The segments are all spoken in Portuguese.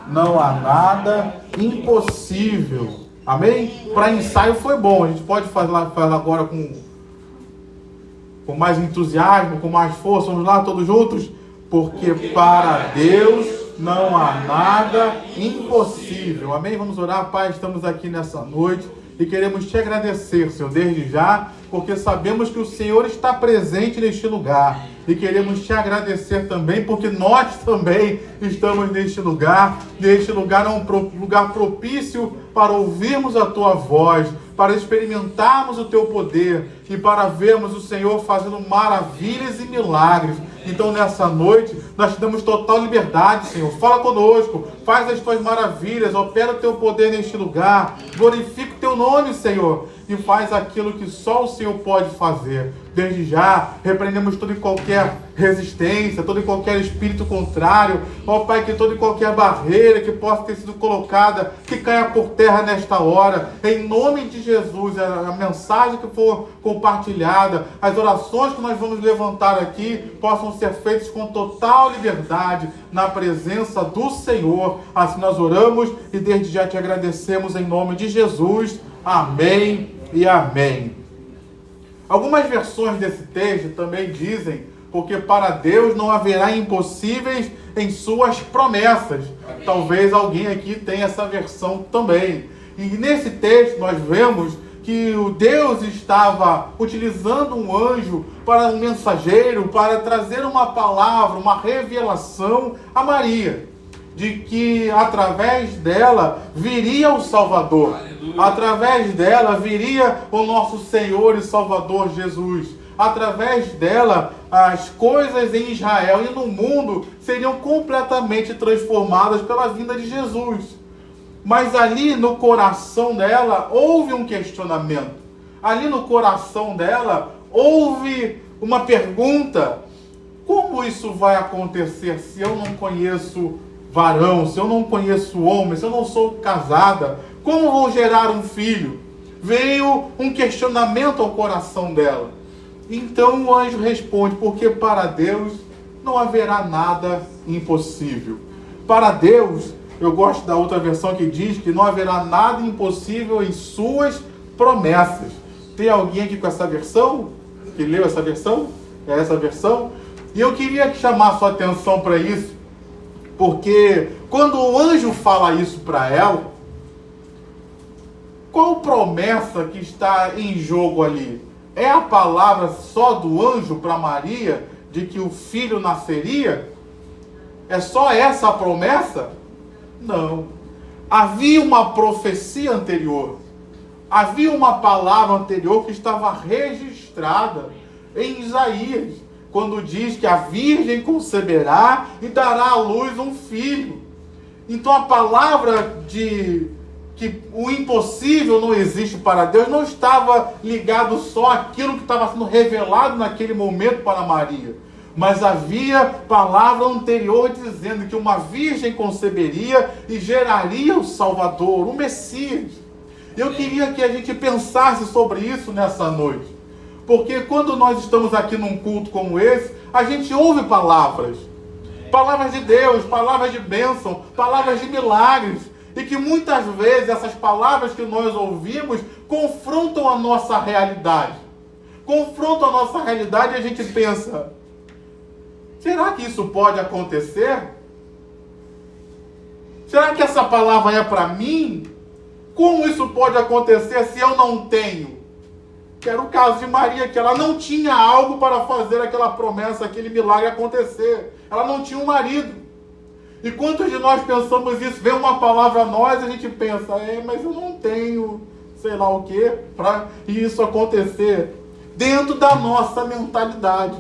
não há nada impossível. Amém? Para ensaio foi bom. A gente pode fazer agora com mais entusiasmo, com mais força. Vamos lá, todos juntos? Porque para Deus não há nada impossível. Amém? Vamos orar, Pai. Estamos aqui nessa noite e queremos te agradecer, Senhor, desde já, porque sabemos que o Senhor está presente neste lugar. E queremos te agradecer também, porque nós também estamos neste lugar. E este lugar é um lugar propício para ouvirmos a tua voz, para experimentarmos o teu poder e para vermos o Senhor fazendo maravilhas e milagres. Então nessa noite nós te damos total liberdade, Senhor. Fala conosco, faz as tuas maravilhas, opera o teu poder neste lugar, glorifica o teu nome, Senhor, e faz aquilo que só o Senhor pode fazer. Desde já, repreendemos toda e qualquer resistência, todo e qualquer espírito contrário, ó Pai, que toda e qualquer barreira que possa ter sido colocada, que caia por terra nesta hora, em nome de Jesus. A mensagem que for compartilhada, as orações que nós vamos levantar aqui, possam ser feitas com total liberdade, na presença do Senhor. Assim nós oramos e desde já te agradecemos em nome de Jesus. Amém e amém. Algumas versões desse texto também dizem: porque para Deus não haverá impossíveis em suas promessas. Talvez alguém aqui tenha essa versão também. E nesse texto nós vemos que o Deus estava utilizando um anjo para um mensageiro, para trazer uma palavra, uma revelação a Maria, de que através dela viria o Salvador. Aleluia. Através dela viria o nosso Senhor e Salvador Jesus. Através dela, as coisas em Israel e no mundo seriam completamente transformadas pela vinda de Jesus. Mas ali no coração dela houve um questionamento. Ali no coração dela houve uma pergunta: como isso vai acontecer se eu não conheço varão, se eu não conheço homem, se eu não sou casada? Como vou gerar um filho? Veio um questionamento ao coração dela. Então o anjo responde: porque para Deus não haverá nada impossível. Para Deus, eu gosto da outra versão que diz que não haverá nada impossível em suas promessas. Tem alguém aqui com essa versão? Que leu essa versão? É essa versão? E eu queria chamar a sua atenção para isso, porque quando o anjo fala isso para ela, qual promessa que está em jogo ali? É a palavra só do anjo para Maria de que o filho nasceria? É só essa a promessa? Não. Havia uma profecia anterior. Havia uma palavra anterior que estava registrada em Isaías, quando diz que a virgem conceberá e dará à luz um filho. Então a palavra de que o impossível não existe para Deus não estava ligado só àquilo que estava sendo revelado naquele momento para Maria. Mas havia palavra anterior dizendo que uma virgem conceberia e geraria o Salvador, o Messias. Eu queria que a gente pensasse sobre isso nessa noite. Porque quando nós estamos aqui num culto como esse, a gente ouve palavras. Palavras de Deus, palavras de bênção, palavras de milagres. E que muitas vezes essas palavras que nós ouvimos confrontam a nossa realidade. Confrontam a nossa realidade e a gente pensa: será que isso pode acontecer? Será que essa palavra é para mim? Como isso pode acontecer se eu não tenho? Que era o caso de Maria, que ela não tinha algo para fazer aquela promessa, aquele milagre acontecer. Ela não tinha um marido. E quantos de nós pensamos isso? Vem uma palavra a nós e a gente pensa: mas eu não tenho sei lá o que para isso acontecer. Dentro da nossa mentalidade.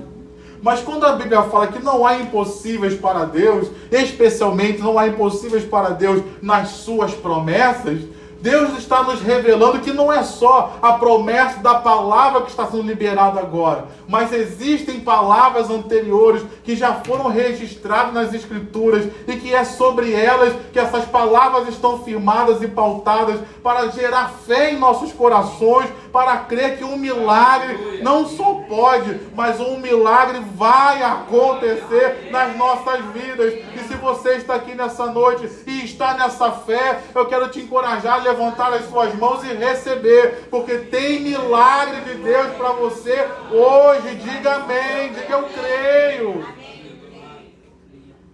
Mas quando a Bíblia fala que não há impossíveis para Deus, especialmente não há impossíveis para Deus nas suas promessas, Deus está nos revelando que não é só a promessa da palavra que está sendo liberada agora, mas existem palavras anteriores que já foram registradas nas Escrituras e que é sobre elas que essas palavras estão firmadas e pautadas para gerar fé em nossos corações, para crer que um milagre não só pode, mas um milagre vai acontecer nas nossas vidas. E se você está aqui nessa noite e está nessa fé, eu quero te encorajar a levantar as suas mãos e receber, porque tem milagre de Deus para você hoje. Diga amém, diga eu creio.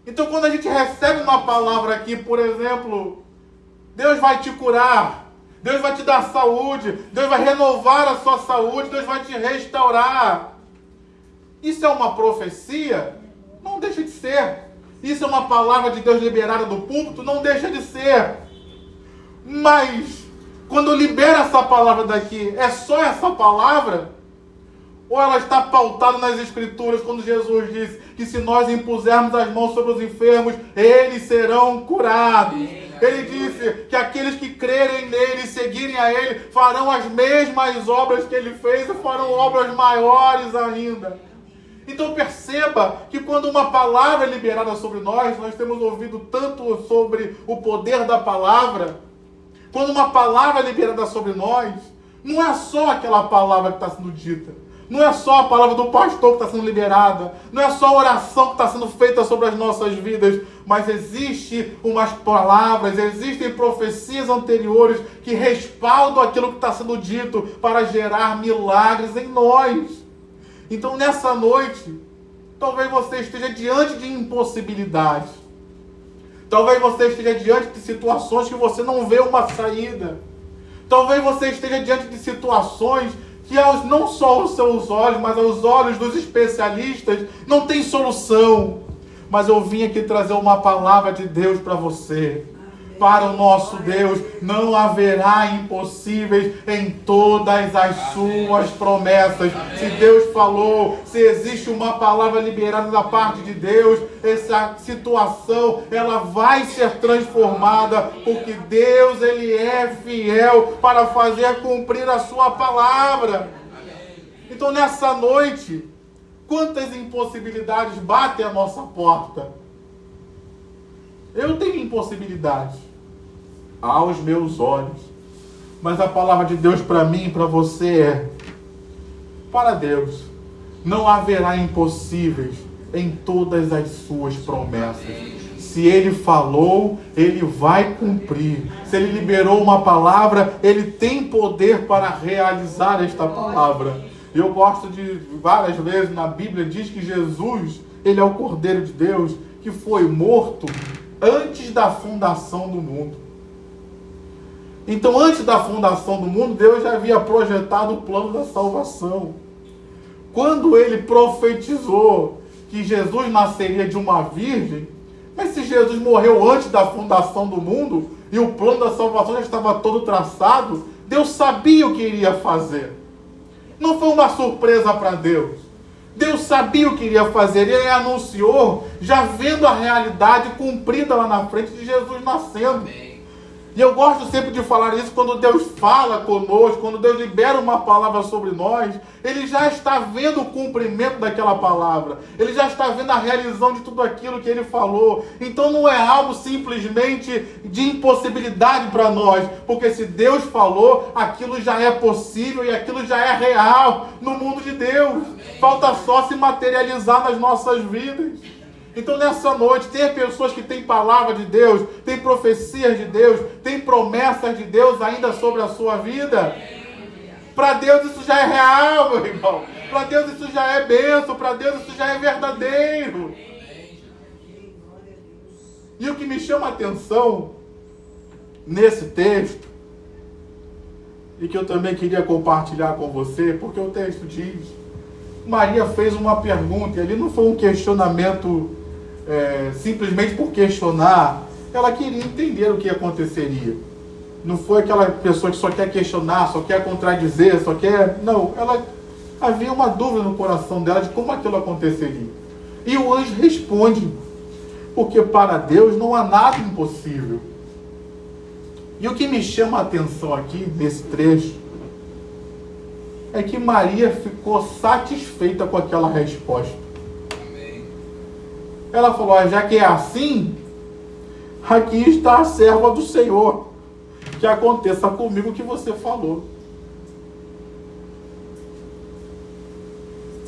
Então, quando a gente recebe uma palavra aqui, por exemplo, Deus vai te curar, Deus vai te dar saúde, Deus vai renovar a sua saúde, Deus vai te restaurar. Isso é uma profecia? Não deixa de ser. Isso é uma palavra de Deus liberada do púlpito? Não deixa de ser. Mas, quando libera essa palavra daqui, é só essa palavra? Ou ela está pautada nas Escrituras, quando Jesus disse que se nós impusermos as mãos sobre os enfermos, eles serão curados. Ele disse que aqueles que crerem nele e seguirem a ele farão as mesmas obras que ele fez e farão obras maiores ainda. Então perceba que quando uma palavra é liberada sobre nós temos ouvido tanto sobre o poder da palavra. Quando uma palavra é liberada sobre nós, não é só aquela palavra que está sendo dita. Não é só a palavra do pastor que está sendo liberada. Não é só a oração que está sendo feita sobre as nossas vidas. Mas existem umas palavras, existem profecias anteriores que respaldam aquilo que está sendo dito para gerar milagres em nós. Então nessa noite, talvez você esteja diante de impossibilidades. Talvez você esteja diante de situações que você não vê uma saída. Talvez você esteja diante de situações que não só aos seus olhos, mas aos olhos dos especialistas, não tem solução. Mas eu vim aqui trazer uma palavra de Deus para você. Para o nosso Deus não haverá impossíveis em todas as suas promessas. Se Deus falou, se existe uma palavra liberada da parte de Deus, essa situação ela vai ser transformada, porque Deus ele é fiel para fazer cumprir a sua palavra. Então nessa noite, quantas impossibilidades batem à nossa porta? Eu tenho impossibilidades aos meus olhos, mas a palavra de Deus para mim e para você é: para Deus não haverá impossíveis em todas as suas promessas. Se Ele falou, Ele vai cumprir. Se Ele liberou uma palavra, Ele tem poder para realizar esta palavra. Eu gosto de várias vezes na Bíblia diz que Jesus, Ele é o Cordeiro de Deus que foi morto antes da fundação do mundo. Então, antes da fundação do mundo, Deus já havia projetado o plano da salvação. Quando Ele profetizou que Jesus nasceria de uma virgem, mas se Jesus morreu antes da fundação do mundo e o plano da salvação já estava todo traçado, Deus sabia o que iria fazer. Não foi uma surpresa para Deus. Deus sabia o que iria fazer. Ele anunciou, já vendo a realidade cumprida lá na frente de Jesus nascendo. E eu gosto sempre de falar isso quando Deus fala conosco, quando Deus libera uma palavra sobre nós, Ele já está vendo o cumprimento daquela palavra. Ele já está vendo a realização de tudo aquilo que Ele falou. Então não é algo simplesmente de impossibilidade para nós, porque se Deus falou, aquilo já é possível e aquilo já é real no mundo de Deus. Falta só se materializar nas nossas vidas. Então nessa noite, tem pessoas que têm palavra de Deus, tem profecias de Deus, tem promessas de Deus ainda sobre a sua vida. Para Deus isso já é real, meu irmão. Para Deus isso já é bênção, para Deus isso já é verdadeiro. E o que me chama a atenção nesse texto, e que eu também queria compartilhar com você, porque o texto diz, Maria fez uma pergunta, e ali não foi um questionamento simplesmente por questionar, ela queria entender o que aconteceria. Não foi aquela pessoa que só quer questionar, só quer contradizer, só quer... Não, ela havia uma dúvida no coração dela de como aquilo aconteceria. E o anjo responde, porque para Deus não há nada impossível. E o que me chama a atenção aqui, nesse trecho, é que Maria ficou satisfeita com aquela resposta. Ela falou, já que é assim, aqui está a serva do Senhor, que aconteça comigo o que você falou.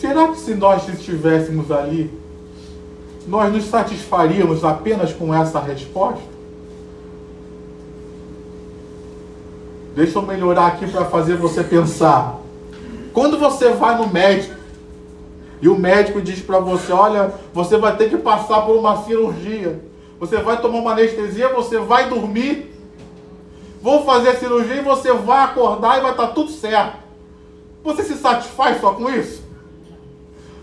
será que se nós estivéssemos ali, nós nos satisfaríamos apenas com essa resposta? Deixa eu melhorar aqui para fazer você pensar. Quando você vai no médico, e o médico diz para você, olha, você vai ter que passar por uma cirurgia, você vai tomar uma anestesia, você vai dormir, vou fazer a cirurgia e você vai acordar e vai estar tudo certo. Você se satisfaz só com isso?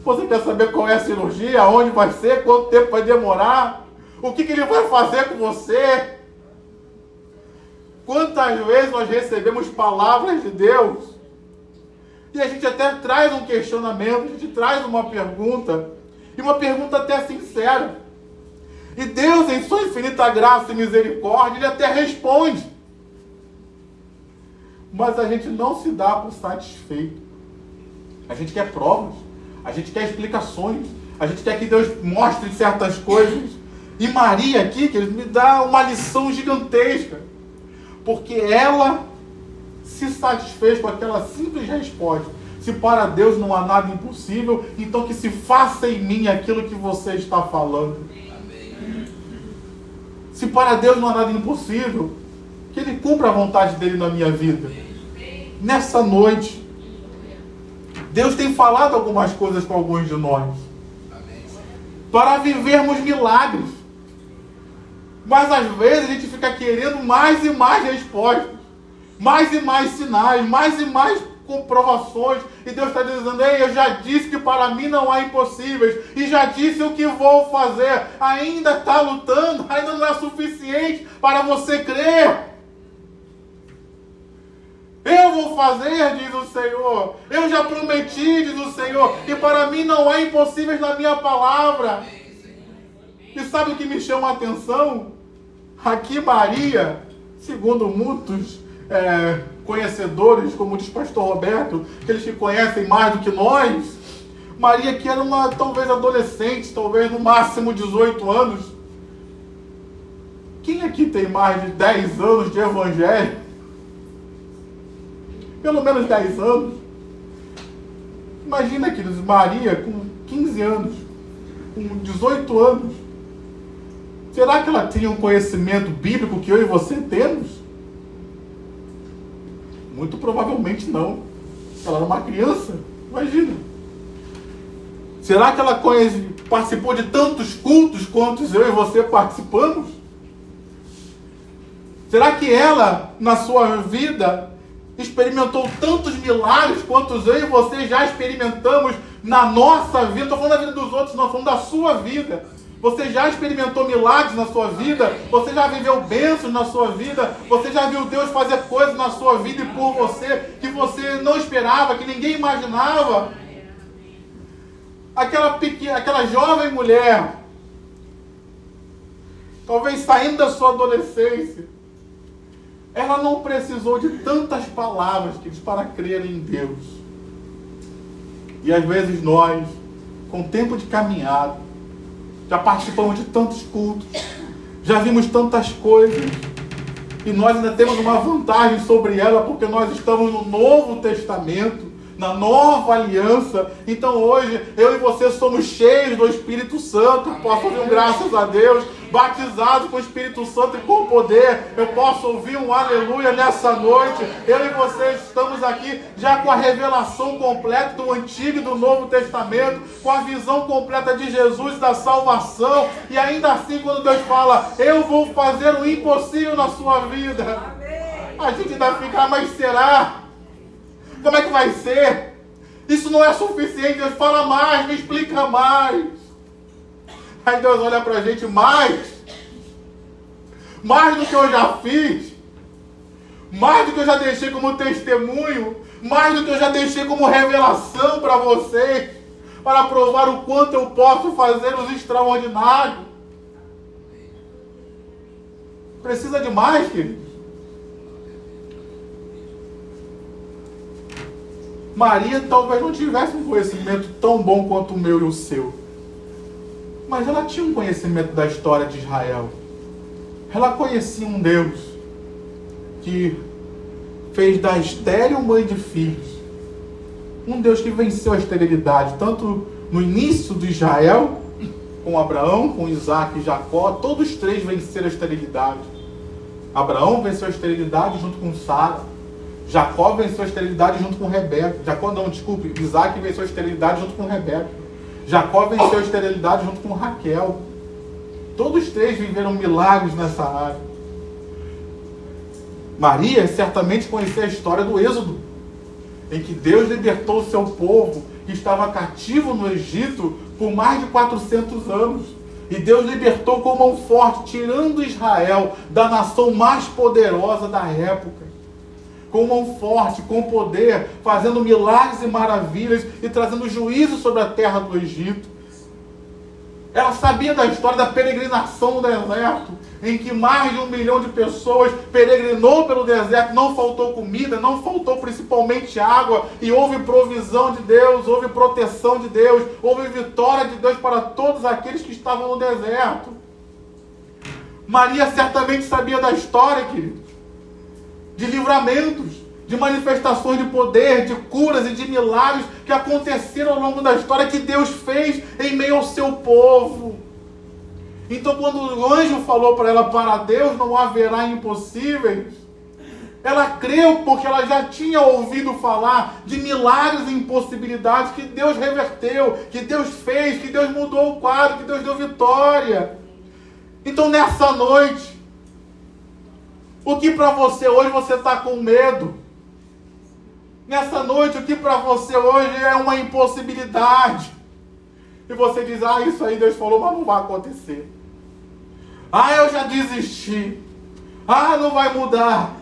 Você quer saber qual é a cirurgia, onde vai ser, quanto tempo vai demorar, o que ele vai fazer com você? Quantas vezes nós recebemos palavras de Deus e a gente até traz um questionamento, a gente traz uma pergunta, e uma pergunta até sincera. E Deus, em sua infinita graça e misericórdia, Ele até responde. Mas a gente não se dá por satisfeito. A gente quer provas, a gente quer explicações, a gente quer que Deus mostre certas coisas. E Maria aqui, que me dá uma lição gigantesca, porque ela se satisfez com aquela simples resposta. Se para Deus não há nada impossível, então que se faça em mim aquilo que você está falando. Amém. Se para Deus não há nada impossível, que Ele cumpra a vontade dEle na minha vida. Nessa noite, Deus tem falado algumas coisas com alguns de nós. Para vivermos milagres. Mas às vezes a gente fica querendo mais e mais respostas. Mais e mais sinais, mais e mais comprovações. E Deus está dizendo, ei, eu já disse que para mim não há impossíveis. E já disse o que vou fazer. Ainda está lutando, ainda não é suficiente para você crer. Eu vou fazer, diz o Senhor. Eu já prometi, diz o Senhor. E para mim não há impossíveis na minha palavra. E sabe o que me chama a atenção? Aqui Maria, segundo muitos conhecedores, como diz pastor Roberto, aqueles que conhecem mais do que nós, Maria que era uma, talvez adolescente, talvez no máximo 18 anos. Quem aqui tem mais de 10 anos de evangelho? Pelo menos 10 anos. Imagina, queridos, Maria com 15 anos, com 18 anos. Será que ela tinha um conhecimento bíblico que eu e você temos? Muito provavelmente não. Ela era uma criança, imagina. Será que ela participou de tantos cultos quantos eu e você participamos? Será que ela, na sua vida, experimentou tantos milagres quantos eu e você já experimentamos na nossa vida? Não estou falando da vida dos outros, não, estou falando da sua vida. Você já experimentou milagres na sua vida? Você já viveu bênçãos na sua vida? Você já viu Deus fazer coisas na sua vida e por você que você não esperava, que ninguém imaginava? Aquela jovem mulher, talvez saindo da sua adolescência, ela não precisou de tantas palavras para crer em Deus. E às vezes nós, com tempo de caminhada, já participamos de tantos cultos, já vimos tantas coisas, e nós ainda temos uma vantagem sobre ela, porque nós estamos no Novo Testamento, na nova aliança. Então hoje, eu e você somos cheios do Espírito Santo, posso ouvir um graças a Deus, batizados com o Espírito Santo e com poder. Eu posso ouvir um aleluia nessa noite. Eu e você estamos aqui já com a revelação completa do Antigo e do Novo Testamento, com a visão completa de Jesus, da salvação. E ainda assim, quando Deus fala, eu vou fazer o impossível na sua vida, a gente ainda fica, mas será? Como é que vai ser? Isso não é suficiente. Deus fala mais, me explica mais. Aí Deus olha pra gente, mais do que eu já fiz, mais do que eu já deixei como testemunho, mais do que eu já deixei como revelação para vocês, para provar o quanto eu posso fazer os extraordinários. Precisa de mais, queridos? Maria talvez não tivesse um conhecimento tão bom quanto o meu e o seu, mas ela tinha um conhecimento da história de Israel. Ela conhecia um Deus que fez da estéril mãe de filhos um Deus que venceu a esterilidade, tanto no início de Israel, com Abraão, com Isaac e Jacó, todos os três venceram a esterilidade. Abraão venceu a esterilidade junto com Sara. Jacó venceu a esterilidade junto com Rebeca. Isaac venceu a esterilidade junto com Rebeca. Jacó venceu a esterilidade junto com Raquel. Todos os três viveram milagres nessa área. Maria certamente conhecia a história do Êxodo, em que Deus libertou o seu povo, que estava cativo no Egito por mais de 400 anos. E Deus libertou com mão forte, tirando Israel da nação mais poderosa da época. Com mão forte, com poder, fazendo milagres e maravilhas e trazendo juízo sobre a terra do Egito. Ela sabia da história da peregrinação no deserto, em que mais de 1 milhão de pessoas peregrinou pelo deserto, não faltou comida, não faltou principalmente água, e houve provisão de Deus, houve proteção de Deus, houve vitória de Deus para todos aqueles que estavam no deserto. Maria certamente sabia da história, querido, de livramentos, de manifestações de poder, de curas e de milagres que aconteceram ao longo da história, que Deus fez em meio ao seu povo. Então, quando o anjo falou para ela, para Deus não haverá impossíveis, ela creu porque ela já tinha ouvido falar de milagres e impossibilidades que Deus reverteu, que Deus fez, que Deus mudou o quadro, que Deus deu vitória. Então, nessa noite, o que para você hoje você está com medo? Nessa noite, o que para você hoje é uma impossibilidade? E você diz, isso aí Deus falou, mas não vai acontecer. Eu já desisti. Não vai mudar.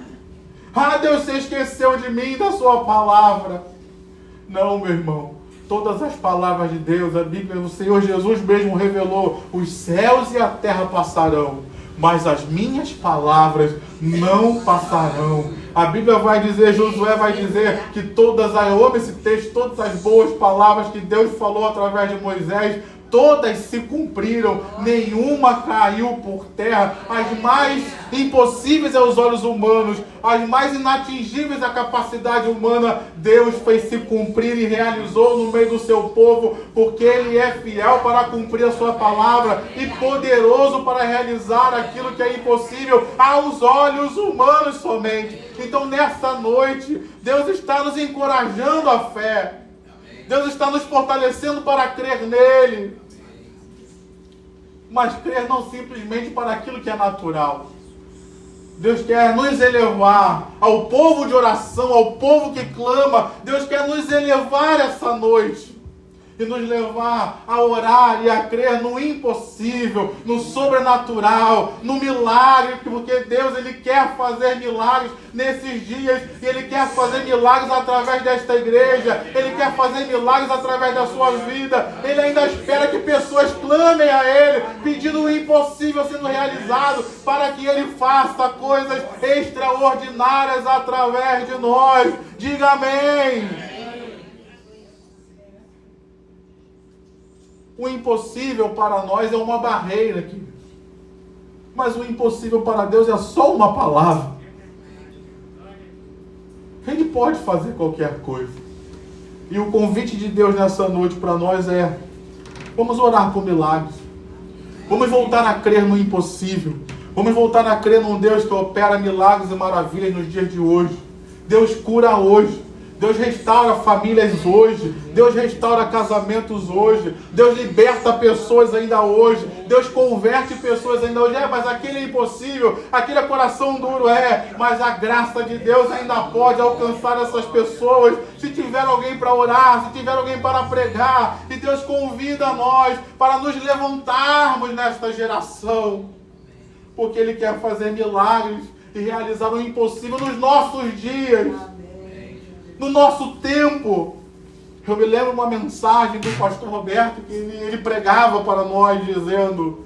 Deus se esqueceu de mim e da sua palavra. Não, meu irmão. Todas as palavras de Deus, a Bíblia, o Senhor Jesus mesmo revelou, os céus e a terra passarão, mas as minhas palavras não passarão. A Bíblia vai dizer, Josué vai dizer que eu amo esse texto, todas as boas palavras que Deus falou através de Moisés, todas se cumpriram, nenhuma caiu por terra. As mais impossíveis aos olhos humanos, as mais inatingíveis à capacidade humana, Deus fez se cumprir e realizou no meio do seu povo, porque Ele é fiel para cumprir a sua palavra e poderoso para realizar aquilo que é impossível aos olhos humanos somente. Então, nessa noite, Deus está nos encorajando à fé. Deus está nos fortalecendo para crer nele. Mas crer não simplesmente para aquilo que é natural. Deus quer nos elevar ao povo de oração, ao povo que clama. Deus quer nos elevar essa noite e nos levar a orar e a crer no impossível, no sobrenatural, no milagre, porque Deus, Ele quer fazer milagres nesses dias, e Ele quer fazer milagres através desta igreja, Ele quer fazer milagres através da sua vida. Ele ainda espera que pessoas clamem a Ele, pedindo o impossível sendo realizado, para que Ele faça coisas extraordinárias através de nós. Diga amém. O impossível para nós é uma barreira aqui. Mas o impossível para Deus é só uma palavra. Ele pode fazer qualquer coisa. E o convite de Deus nessa noite para nós é: vamos orar por milagres. Vamos voltar a crer no impossível. Vamos voltar a crer num Deus que opera milagres e maravilhas nos dias de hoje. Deus cura hoje. Deus restaura famílias hoje. Deus restaura casamentos hoje. Deus liberta pessoas ainda hoje. Deus converte pessoas ainda hoje. Mas aquele é impossível, aquele é coração duro, mas a graça de Deus ainda pode alcançar essas pessoas. Se tiver alguém para orar, se tiver alguém para pregar, e Deus convida nós para nos levantarmos nesta geração, porque Ele quer fazer milagres e realizar o impossível nos nossos dias. No nosso tempo. Eu me lembro uma mensagem do pastor Roberto que ele pregava para nós dizendo: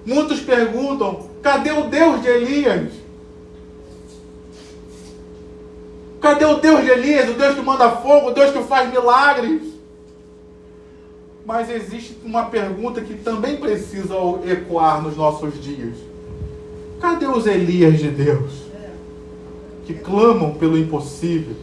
muitos perguntam, cadê o Deus de Elias? Cadê o Deus de Elias? O Deus que manda fogo, o Deus que faz milagres? Mas existe uma pergunta que também precisa ecoar nos nossos dias: cadê os Elias de Deus? Que clamam pelo impossível,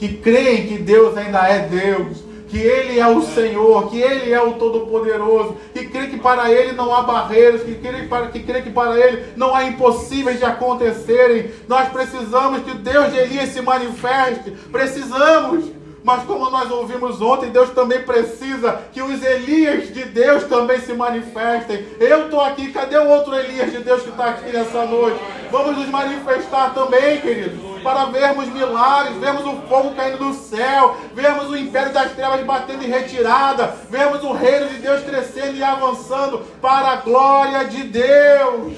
que creem que Deus ainda é Deus, que Ele é o Senhor, que Ele é o Todo-Poderoso, que crê que para Ele não há barreiras, que crê que para Ele não há impossíveis de acontecerem. Nós precisamos que Deus de Elias se manifeste, precisamos. Mas como nós ouvimos ontem, Deus também precisa que os Elias de Deus também se manifestem. Eu estou aqui, cadê o outro Elias de Deus que está aqui nessa noite? Vamos nos manifestar também, queridos, para vermos milagres, vermos o fogo caindo do céu, vermos o império das trevas batendo em retirada, vermos o reino de Deus crescendo e avançando para a glória de Deus.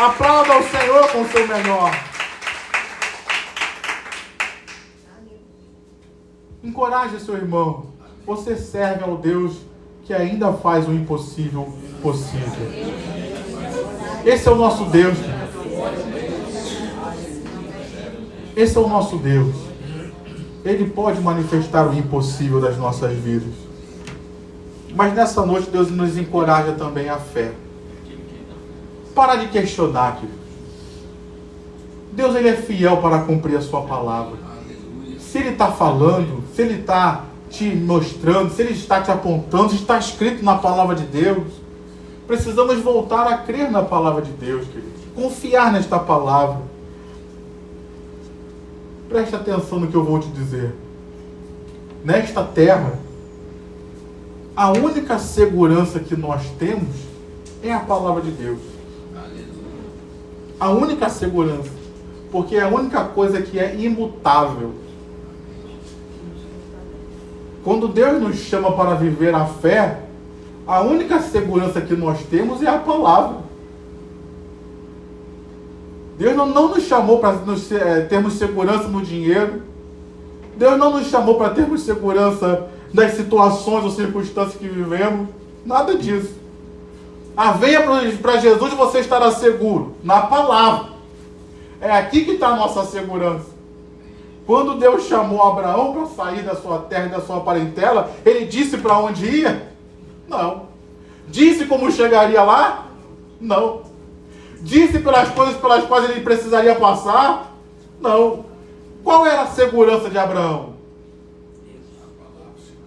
Aplauda o Senhor com o seu melhor. Encoraje seu irmão. Você serve ao Deus que ainda faz o impossível possível. Esse é o nosso Deus. Esse é o nosso Deus. Ele pode manifestar o impossível das nossas vidas. Mas nessa noite Deus nos encoraja também a fé. Para de questionar, queridos. Deus, Ele é fiel para cumprir a sua palavra. Se Ele está falando, se Ele está te mostrando, se Ele está te apontando, se está escrito na palavra de Deus, precisamos voltar a crer na palavra de Deus, queridos. Confiar nesta palavra. Preste atenção no que eu vou te dizer. Nesta terra, a única segurança que nós temos é a palavra de Deus. A única segurança. Porque é a única coisa que é imutável. Quando Deus nos chama para viver a fé, a única segurança que nós temos é a palavra. Deus não nos chamou para termos segurança no dinheiro. Deus não nos chamou para termos segurança das situações ou circunstâncias que vivemos. Nada disso. Venha para Jesus e você estará seguro. Na palavra. É aqui que está a nossa segurança. Quando Deus chamou Abraão para sair da sua terra e da sua parentela, Ele disse para onde ia? Não. Disse como chegaria lá? Não. Disse pelas coisas pelas quais ele precisaria passar? Não. Qual era a segurança de Abraão?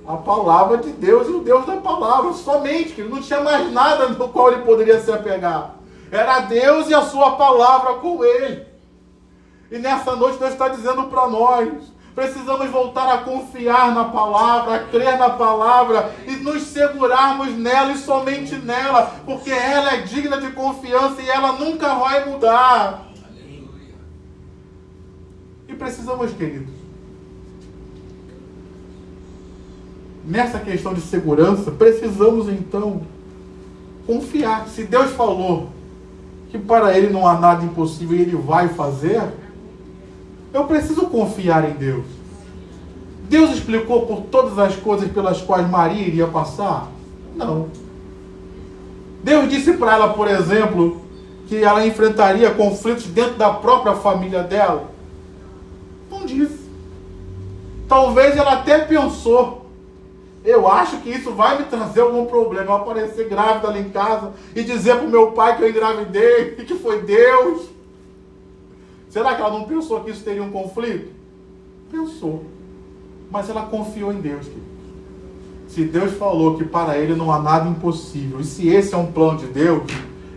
A palavra de Deus e o Deus da palavra. Somente, que não tinha mais nada no qual ele poderia se apegar. Era Deus e a sua palavra com ele. E nessa noite Deus está dizendo para nós, precisamos voltar a confiar na palavra, a crer na palavra e nos segurarmos nela e somente nela, porque ela é digna de confiança e ela nunca vai mudar. E precisamos, queridos, nessa questão de segurança, precisamos então confiar. Se Deus falou que para Ele não há nada impossível e Ele vai fazer, eu preciso confiar em Deus. Deus explicou por todas as coisas pelas quais Maria iria passar? Não. Deus disse para ela, por exemplo, que ela enfrentaria conflitos dentro da própria família dela? Não disse. Talvez ela até pensou, eu acho que isso vai me trazer algum problema, eu aparecer grávida ali em casa e dizer para o meu pai que eu engravidei e que foi Deus. Será que ela não pensou que isso teria um conflito? Pensou. Mas ela confiou em Deus, querido. Se Deus falou que para Ele não há nada impossível, e se esse é um plano de Deus,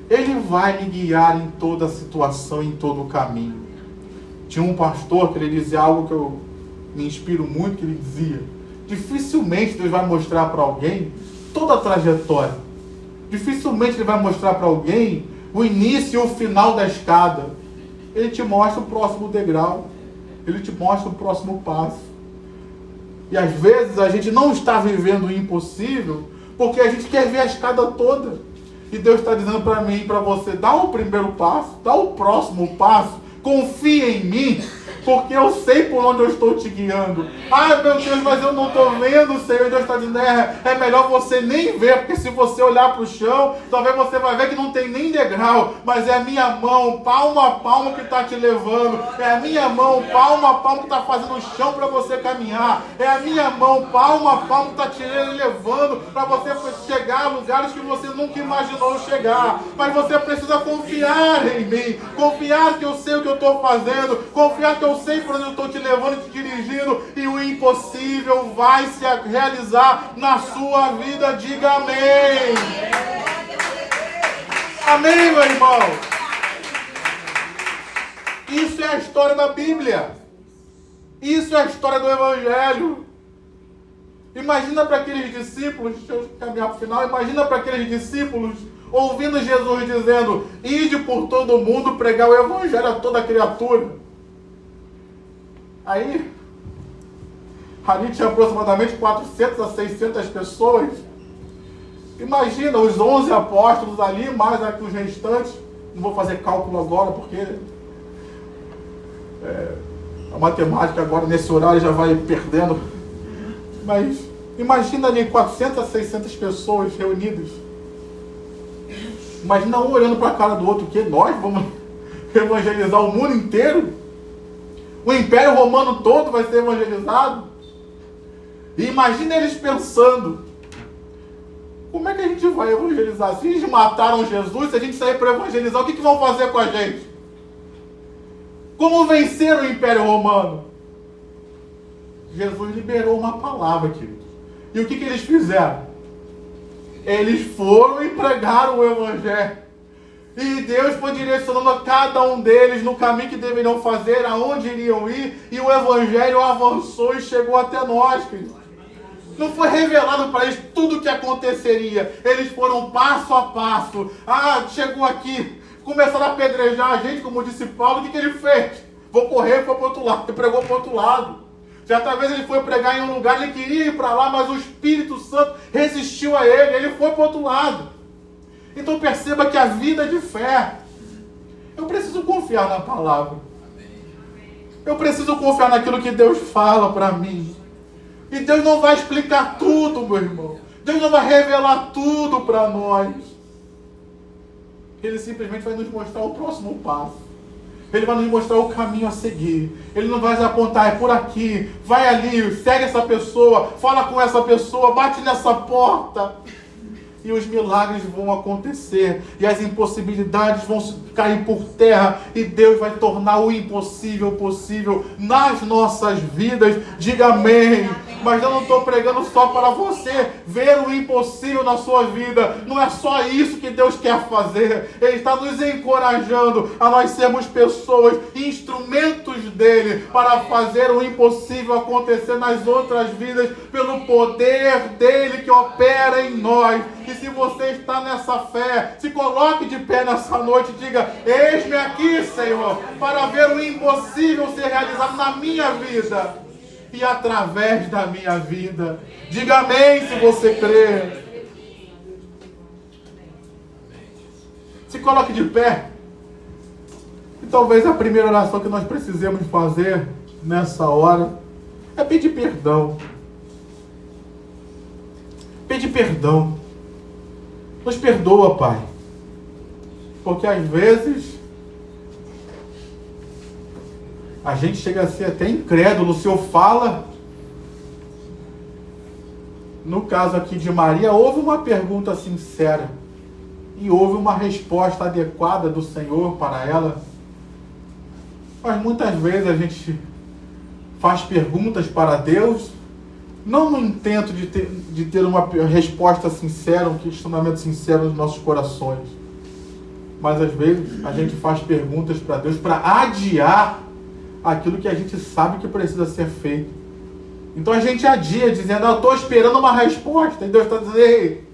Ele vai me guiar em toda a situação, em todo o caminho. Tinha um pastor que ele dizia algo que eu me inspiro muito, que ele dizia: dificilmente Deus vai mostrar para alguém toda a trajetória. Dificilmente Ele vai mostrar para alguém o início e o final da escada. Ele te mostra o próximo degrau. Ele te mostra o próximo passo. E às vezes a gente não está vivendo o impossível porque a gente quer ver a escada toda. E Deus está dizendo para mim e para você: dá o primeiro passo, dá o próximo passo, confia em mim, porque eu sei por onde eu estou te guiando. Ai, meu Deus, mas eu não estou vendo, Senhor. Deus está dizendo, é melhor você nem ver, porque se você olhar para o chão, talvez você vai ver que não tem nem degrau, mas é a minha mão, palmo a palmo, que está te levando. É a minha mão, palmo a palmo, que está fazendo o chão para você caminhar. É a minha mão, palmo a palmo, que está te levando para você chegar a lugares que você nunca imaginou chegar. Mas você precisa confiar em mim, confiar que eu sei o que eu estou fazendo, confiar que eu eu sei por onde eu estou te levando e te dirigindo, e o impossível vai se realizar na sua vida. Diga amém. Amém, meu irmão. Isso é a história da Bíblia. Isso é a história do Evangelho. Imagina para aqueles discípulos, deixa eu caminhar para o final, imagina para aqueles discípulos ouvindo Jesus dizendo: ide por todo mundo pregar o Evangelho a toda criatura. Aí, ali tinha aproximadamente 400 a 600 pessoas. Imagina os 11 apóstolos ali, mais aqui os restantes. Não vou fazer cálculo agora, porque a matemática agora nesse horário já vai perdendo. Mas imagina ali 400 a 600 pessoas reunidas. Imagina um olhando para a cara do outro, que nós vamos evangelizar o mundo inteiro? O Império Romano todo vai ser evangelizado? E imagina eles pensando: como é que a gente vai evangelizar? Se eles mataram Jesus, se a gente sair para evangelizar, o que vão fazer com a gente? Como vencer o Império Romano? Jesus liberou uma palavra, queridos. E o que eles fizeram? Eles foram e pregaram o Evangelho. E Deus foi direcionando a cada um deles no caminho que deveriam fazer, aonde iriam ir. E o Evangelho avançou e chegou até nós, queridos. Não foi revelado para eles tudo o que aconteceria. Eles foram passo a passo. Chegou aqui, começaram a apedrejar a gente, como disse Paulo. O que ele fez? Vou correr, foi para o outro lado. Ele pregou para o outro lado. Certa vez ele foi pregar em um lugar, ele queria ir para lá, mas o Espírito Santo resistiu a ele. Ele foi para o outro lado. Então perceba que a vida de fé, eu preciso confiar na palavra. Eu preciso confiar naquilo que Deus fala para mim. E Deus não vai explicar tudo, meu irmão. Deus não vai revelar tudo para nós. Ele simplesmente vai nos mostrar o próximo passo. Ele vai nos mostrar o caminho a seguir. Ele não vai nos apontar: é por aqui, vai ali, segue essa pessoa, fala com essa pessoa, bate nessa porta. E os milagres vão acontecer. E as impossibilidades vão cair por terra. E Deus vai tornar o impossível possível nas nossas vidas. Diga amém. Mas eu não estou pregando só para você ver o impossível na sua vida. Não é só isso que Deus quer fazer. Ele está nos encorajando a nós sermos pessoas, instrumentos dele, para fazer o impossível acontecer nas outras vidas, pelo poder dele que opera em nós. E se você está nessa fé, se coloque de pé nessa noite e diga: eis-me aqui, Senhor, para ver o impossível ser realizado na minha vida e através da minha vida. Diga amém se você crê. Se coloque de pé. E talvez a primeira oração que nós precisemos fazer nessa hora é pedir perdão. Pedir perdão. Nos perdoa, Pai. Porque às vezes a gente chega a ser até incrédulo. O Senhor fala. No caso aqui de Maria, houve uma pergunta sincera. E houve uma resposta adequada do Senhor para ela. Mas muitas vezes a gente faz perguntas para Deus, não no intento de ter uma resposta sincera, um questionamento sincero nos nossos corações. Mas às vezes a gente faz perguntas para Deus para adiar aquilo que a gente sabe que precisa ser feito. Então a gente adia, dizendo: eu estou esperando uma resposta. E Deus está dizendo: ei,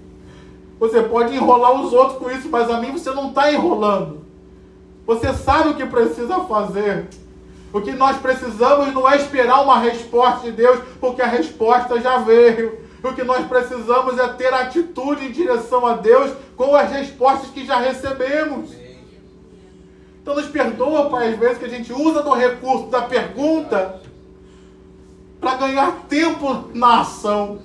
você pode enrolar os outros com isso, mas a mim você não está enrolando. Você sabe o que precisa fazer. O que nós precisamos não é esperar uma resposta de Deus, porque a resposta já veio. O que nós precisamos é ter atitude em direção a Deus com as respostas que já recebemos. Então nos perdoa, Pai, às vezes que a gente usa do recurso da pergunta para ganhar tempo na ação.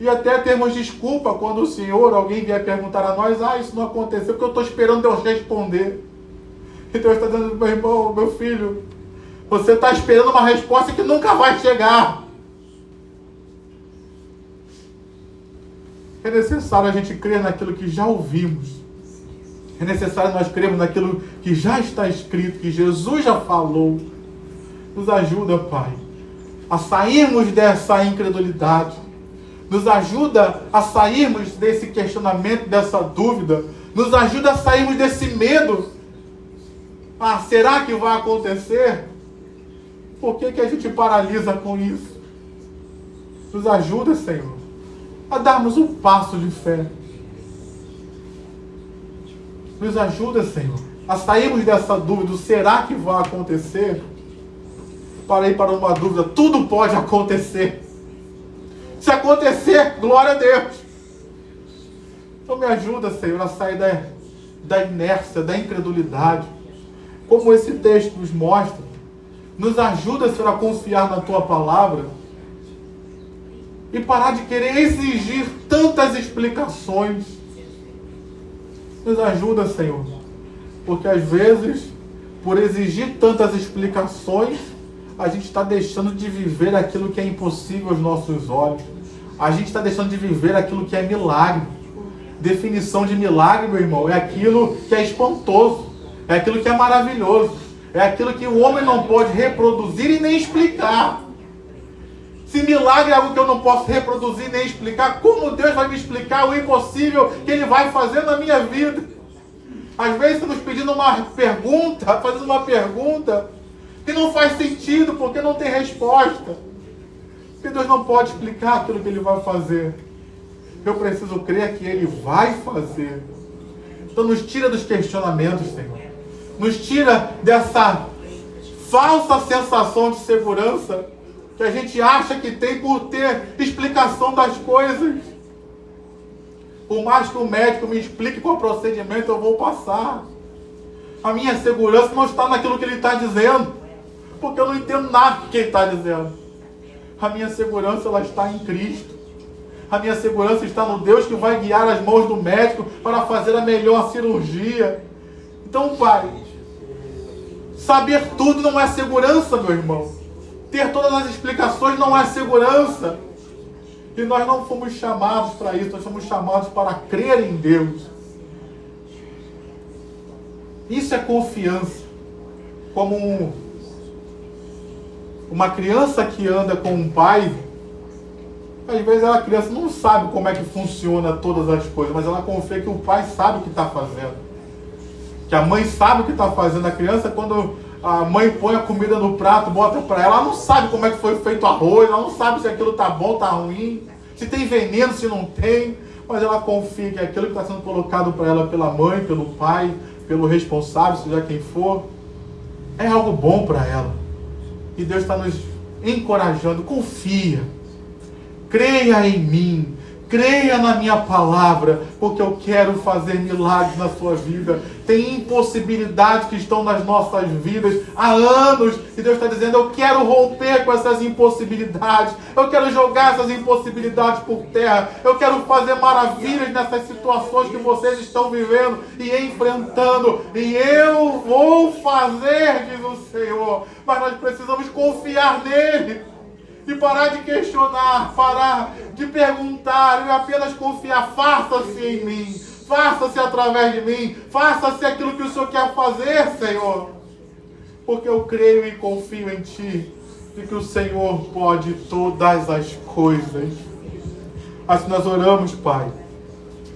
E até termos desculpa quando o Senhor, alguém vier perguntar a nós: isso não aconteceu, porque eu estou esperando Deus responder. E Deus está dizendo: meu irmão, meu filho, você está esperando uma resposta que nunca vai chegar. É necessário a gente crer naquilo que já ouvimos. É necessário nós crermos naquilo que já está escrito, que Jesus já falou. Nos ajuda, Pai, a sairmos dessa incredulidade. Nos ajuda a sairmos desse questionamento, dessa dúvida. Nos ajuda a sairmos desse medo. Será que vai acontecer? Por que a gente paralisa com isso? Nos ajuda, Senhor, a darmos um passo de fé. Nos ajuda, Senhor, a sairmos dessa dúvida. Será que vai acontecer? Para ir para uma dúvida. Tudo pode acontecer. Se acontecer, glória a Deus. Então me ajuda, Senhor, a sair da inércia, da incredulidade. Como esse texto nos mostra. Nos ajuda, Senhor, a confiar na Tua palavra. E parar de querer exigir tantas explicações. Nos ajuda, Senhor. Porque às vezes, por exigir tantas explicações, a gente está deixando de viver aquilo que é impossível aos nossos olhos. A gente está deixando de viver aquilo que é milagre. Definição de milagre, meu irmão, é aquilo que é espantoso. É aquilo que é maravilhoso. É aquilo que o homem não pode reproduzir e nem explicar. Se milagre é algo que eu não posso reproduzir nem explicar, como Deus vai me explicar o impossível que Ele vai fazer na minha vida? Às vezes estamos pedindo uma pergunta, fazendo uma pergunta que não faz sentido, porque não tem resposta. Porque Deus não pode explicar aquilo que Ele vai fazer. Eu preciso crer que Ele vai fazer. Então nos tira dos questionamentos, Senhor. Nos tira dessa falsa sensação de segurança que a gente acha que tem por ter explicação das coisas. Por mais que o médico me explique qual procedimento eu vou passar, a minha segurança não está naquilo que ele está dizendo, porque eu não entendo nada do que ele está dizendo. A minha segurança, ela está em Cristo. A minha segurança está no Deus que vai guiar as mãos do médico para fazer a melhor cirurgia. Então, Pai, saber tudo não é segurança, meu irmão. Ter todas as explicações não é segurança. E nós não fomos chamados para isso. Nós fomos chamados para crer em Deus. Isso é confiança. Como uma criança que anda com um pai, às vezes a criança não sabe como é que funciona todas as coisas, mas ela confia que o pai sabe o que está fazendo. Que a mãe sabe o que está fazendo. A criança, quando a mãe põe a comida no prato, bota para ela não sabe como é que foi feito o arroz, ela não sabe se aquilo está bom, está ruim, se tem veneno, se não tem, mas ela confia que aquilo que está sendo colocado para ela pela mãe, pelo pai, pelo responsável, seja quem for, é algo bom para ela. E Deus está nos encorajando. Confia, creia em mim, creia na minha palavra, porque eu quero fazer milagres na sua vida. Tem impossibilidades que estão nas nossas vidas há anos, e Deus está dizendo, eu quero romper com essas impossibilidades, eu quero jogar essas impossibilidades por terra, eu quero fazer maravilhas nessas situações que vocês estão vivendo e enfrentando, e eu vou fazer, diz o Senhor. Mas nós precisamos confiar nele. E parar de questionar, parar de perguntar, e apenas confiar. Faça-se em mim, faça-se através de mim, faça-se aquilo que o Senhor quer fazer, Senhor. Porque eu creio e confio em Ti, e que o Senhor pode todas as coisas. Assim nós oramos, Pai,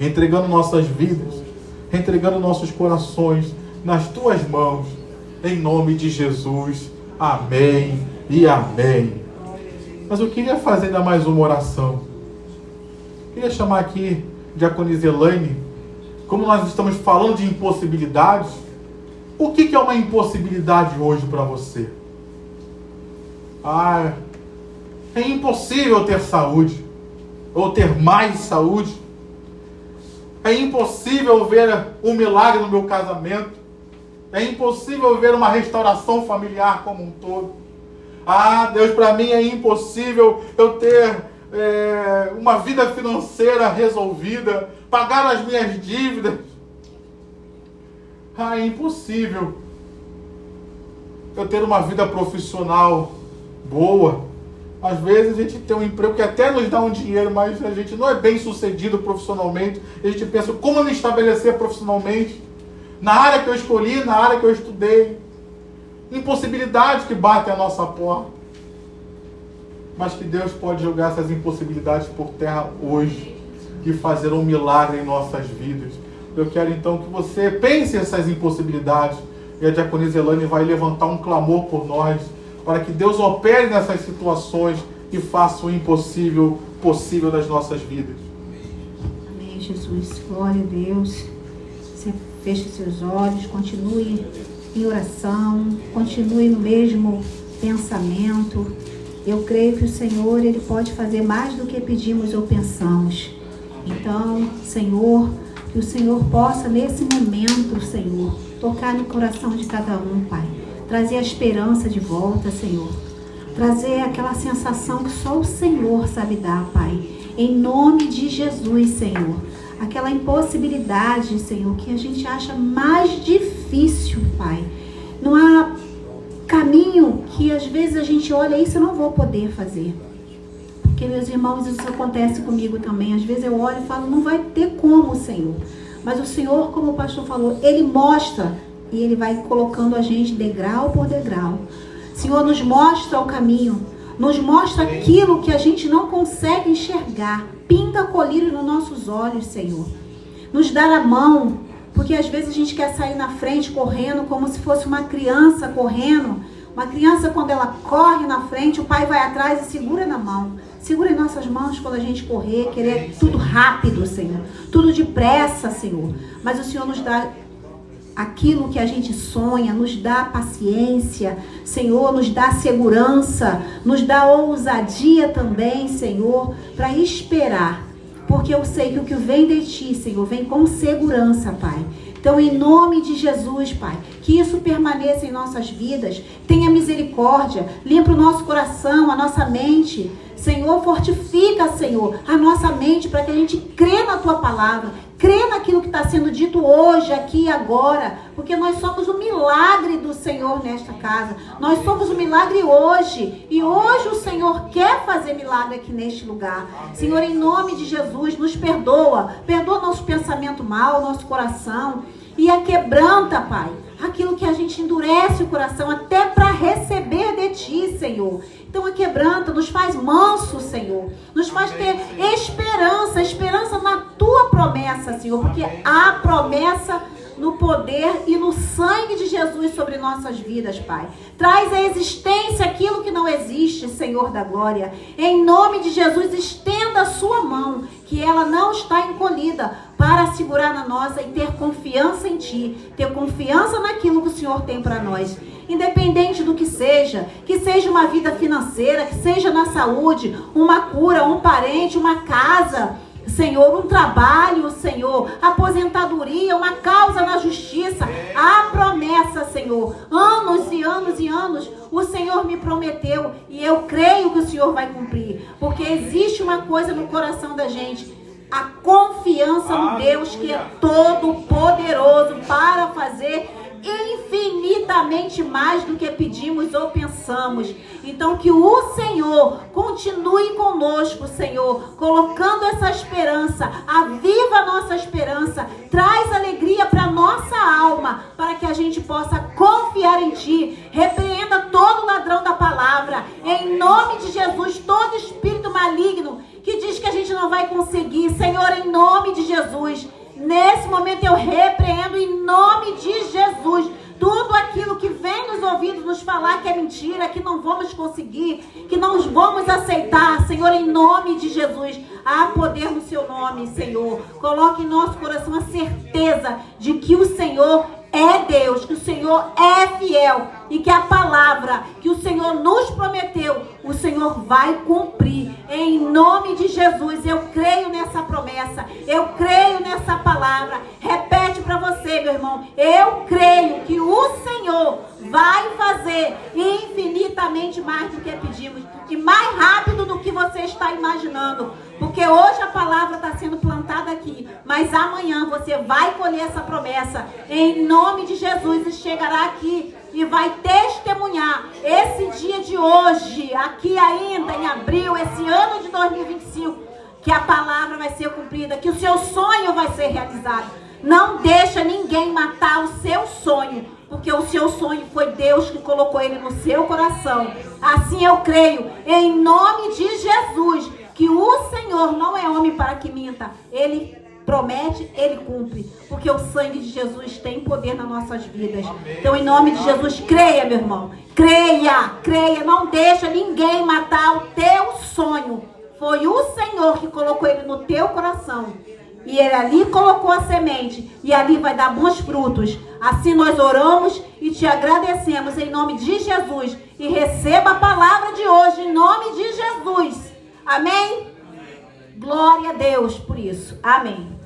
entregando nossas vidas, entregando nossos corações nas Tuas mãos, em nome de Jesus. Amém e amém. Mas eu queria fazer ainda mais uma oração. Queria chamar aqui Diaconisa Elaine. Como nós estamos falando de impossibilidades, o que é uma impossibilidade hoje para você? É impossível ter saúde, ou ter mais saúde. É impossível ver um milagre no meu casamento. É impossível ver uma restauração familiar como um todo. Deus, para mim é impossível eu ter uma vida financeira resolvida, pagar as minhas dívidas. É impossível eu ter uma vida profissional boa. Às vezes a gente tem um emprego que até nos dá um dinheiro, mas a gente não é bem sucedido profissionalmente. A gente pensa, como me estabelecer profissionalmente? Na área que eu escolhi, na área que eu estudei. impossibilidades que batem à nossa porta. Mas que Deus pode jogar essas impossibilidades por terra hoje e fazer um milagre em nossas vidas. Eu quero então que você pense essas impossibilidades, e a diaconisa Elaine vai levantar um clamor por nós, para que Deus opere nessas situações e faça o impossível possível das nossas vidas. Amém, Jesus. Glória a Deus. Você feche seus olhos, continue em oração, continue no mesmo pensamento. Eu creio que o Senhor, Ele pode fazer mais do que pedimos ou pensamos. Então, Senhor, que o Senhor possa, nesse momento, Senhor, tocar no coração de cada um, Pai. Trazer a esperança de volta, Senhor. Trazer aquela sensação que só o Senhor sabe dar, Pai. Em nome de Jesus, Senhor. Aquela impossibilidade, Senhor, que a gente acha mais difícil, Pai. Não há caminho que às vezes a gente olha, isso eu não vou poder fazer. Porque, meus irmãos, isso acontece comigo também. Às vezes eu olho e falo, não vai ter como, Senhor. Mas o Senhor, como o pastor falou, Ele mostra e Ele vai colocando a gente degrau por degrau. Senhor, nos mostra o caminho, nos mostra aquilo que a gente não consegue enxergar. Pinta colírio nos nossos olhos, Senhor. Nos dá a mão, porque às vezes a gente quer sair na frente correndo como se fosse uma criança correndo. Uma criança, quando ela corre na frente, o pai vai atrás e segura na mão. Segura em nossas mãos quando a gente correr, querer tudo rápido, Senhor. Tudo depressa, Senhor. Mas o Senhor nos dá aquilo que a gente sonha, nos dá paciência, Senhor, nos dá segurança, nos dá ousadia também, Senhor, para esperar. Porque eu sei que o que vem de Ti, Senhor, vem com segurança, Pai. Então, em nome de Jesus, Pai, que isso permaneça em nossas vidas. Tenha misericórdia, limpa o nosso coração, a nossa mente. Senhor, fortifica, Senhor, a nossa mente para que a gente crê na Tua palavra. Crê naquilo que está sendo dito hoje, aqui e agora. Porque nós somos o milagre do Senhor nesta casa. Nós somos o milagre hoje. E hoje o Senhor quer fazer milagre aqui neste lugar. Senhor, em nome de Jesus, nos perdoa. Perdoa nosso pensamento mal, nosso coração. E quebranta, Pai, aquilo que a gente endurece o coração até para receber de Ti, Senhor. Então quebranta, nos faz manso, Senhor. Nos faz ter esperança na Tua promessa, Senhor. Porque há promessa no poder e no sangue de Jesus sobre nossas vidas, Pai. Traz à existência aquilo que não existe, Senhor da glória. Em nome de Jesus, estenda a sua mão, que ela não está encolhida, para segurar na nossa e ter confiança em Ti, ter confiança naquilo que o Senhor tem para nós. Independente do que seja uma vida financeira, que seja na saúde, uma cura, um parente, uma casa, Senhor, um trabalho, Senhor, aposentadoria, uma causa na justiça, a promessa, Senhor, anos e anos e anos, o Senhor me prometeu e eu creio que o Senhor vai cumprir, porque existe uma coisa no coração da gente, a confiança no Deus que é todo poderoso para fazer infinitamente mais do que pedimos ou pensamos. Então que o Senhor continue conosco, Senhor, colocando essa esperança, aviva a nossa esperança, traz alegria para nossa alma, para que a gente possa confiar em Ti. Repreenda todo ladrão da palavra, em nome de Jesus, todo espírito maligno que diz que a gente não vai conseguir, Senhor, em nome de Jesus. Nesse momento eu repreendo em nome de Jesus tudo aquilo que vem nos ouvidos nos falar que é mentira, que não vamos conseguir, que não vamos aceitar, Senhor, em nome de Jesus. Há poder no Seu nome, Senhor. Coloque em nosso coração a certeza de que o Senhor é Deus, que o Senhor é fiel e que a palavra que o Senhor nos prometeu, o Senhor vai cumprir. Em nome de Jesus, eu creio nessa promessa, eu creio nessa palavra. Repete para você, meu irmão, eu creio que o Senhor vai fazer infinitamente mais do que pedimos e mais rápido do que você está imaginando. Porque hoje a palavra está sendo plantada aqui, mas amanhã você vai colher essa promessa em nome de Jesus e chegará aqui e vai testemunhar esse dia de hoje, aqui ainda em abril, esse ano de 2025, que a palavra vai ser cumprida, que o seu sonho vai ser realizado. Não deixa ninguém matar o seu sonho, porque o seu sonho foi Deus que colocou ele no seu coração. Assim eu creio, em nome de Jesus, que o Senhor não é homem para que minta. Ele promete, ele cumpre, porque o sangue de Jesus tem poder nas nossas vidas. Então, em nome de Jesus, creia, meu irmão. Creia, não deixa ninguém matar o teu sonho. Foi o Senhor que colocou ele no teu coração. E ele ali colocou a semente, e ali vai dar bons frutos. Assim nós oramos e te agradecemos em nome de Jesus. E receba a palavra de hoje em nome de Jesus. Amém? Glória a Deus por isso. Amém.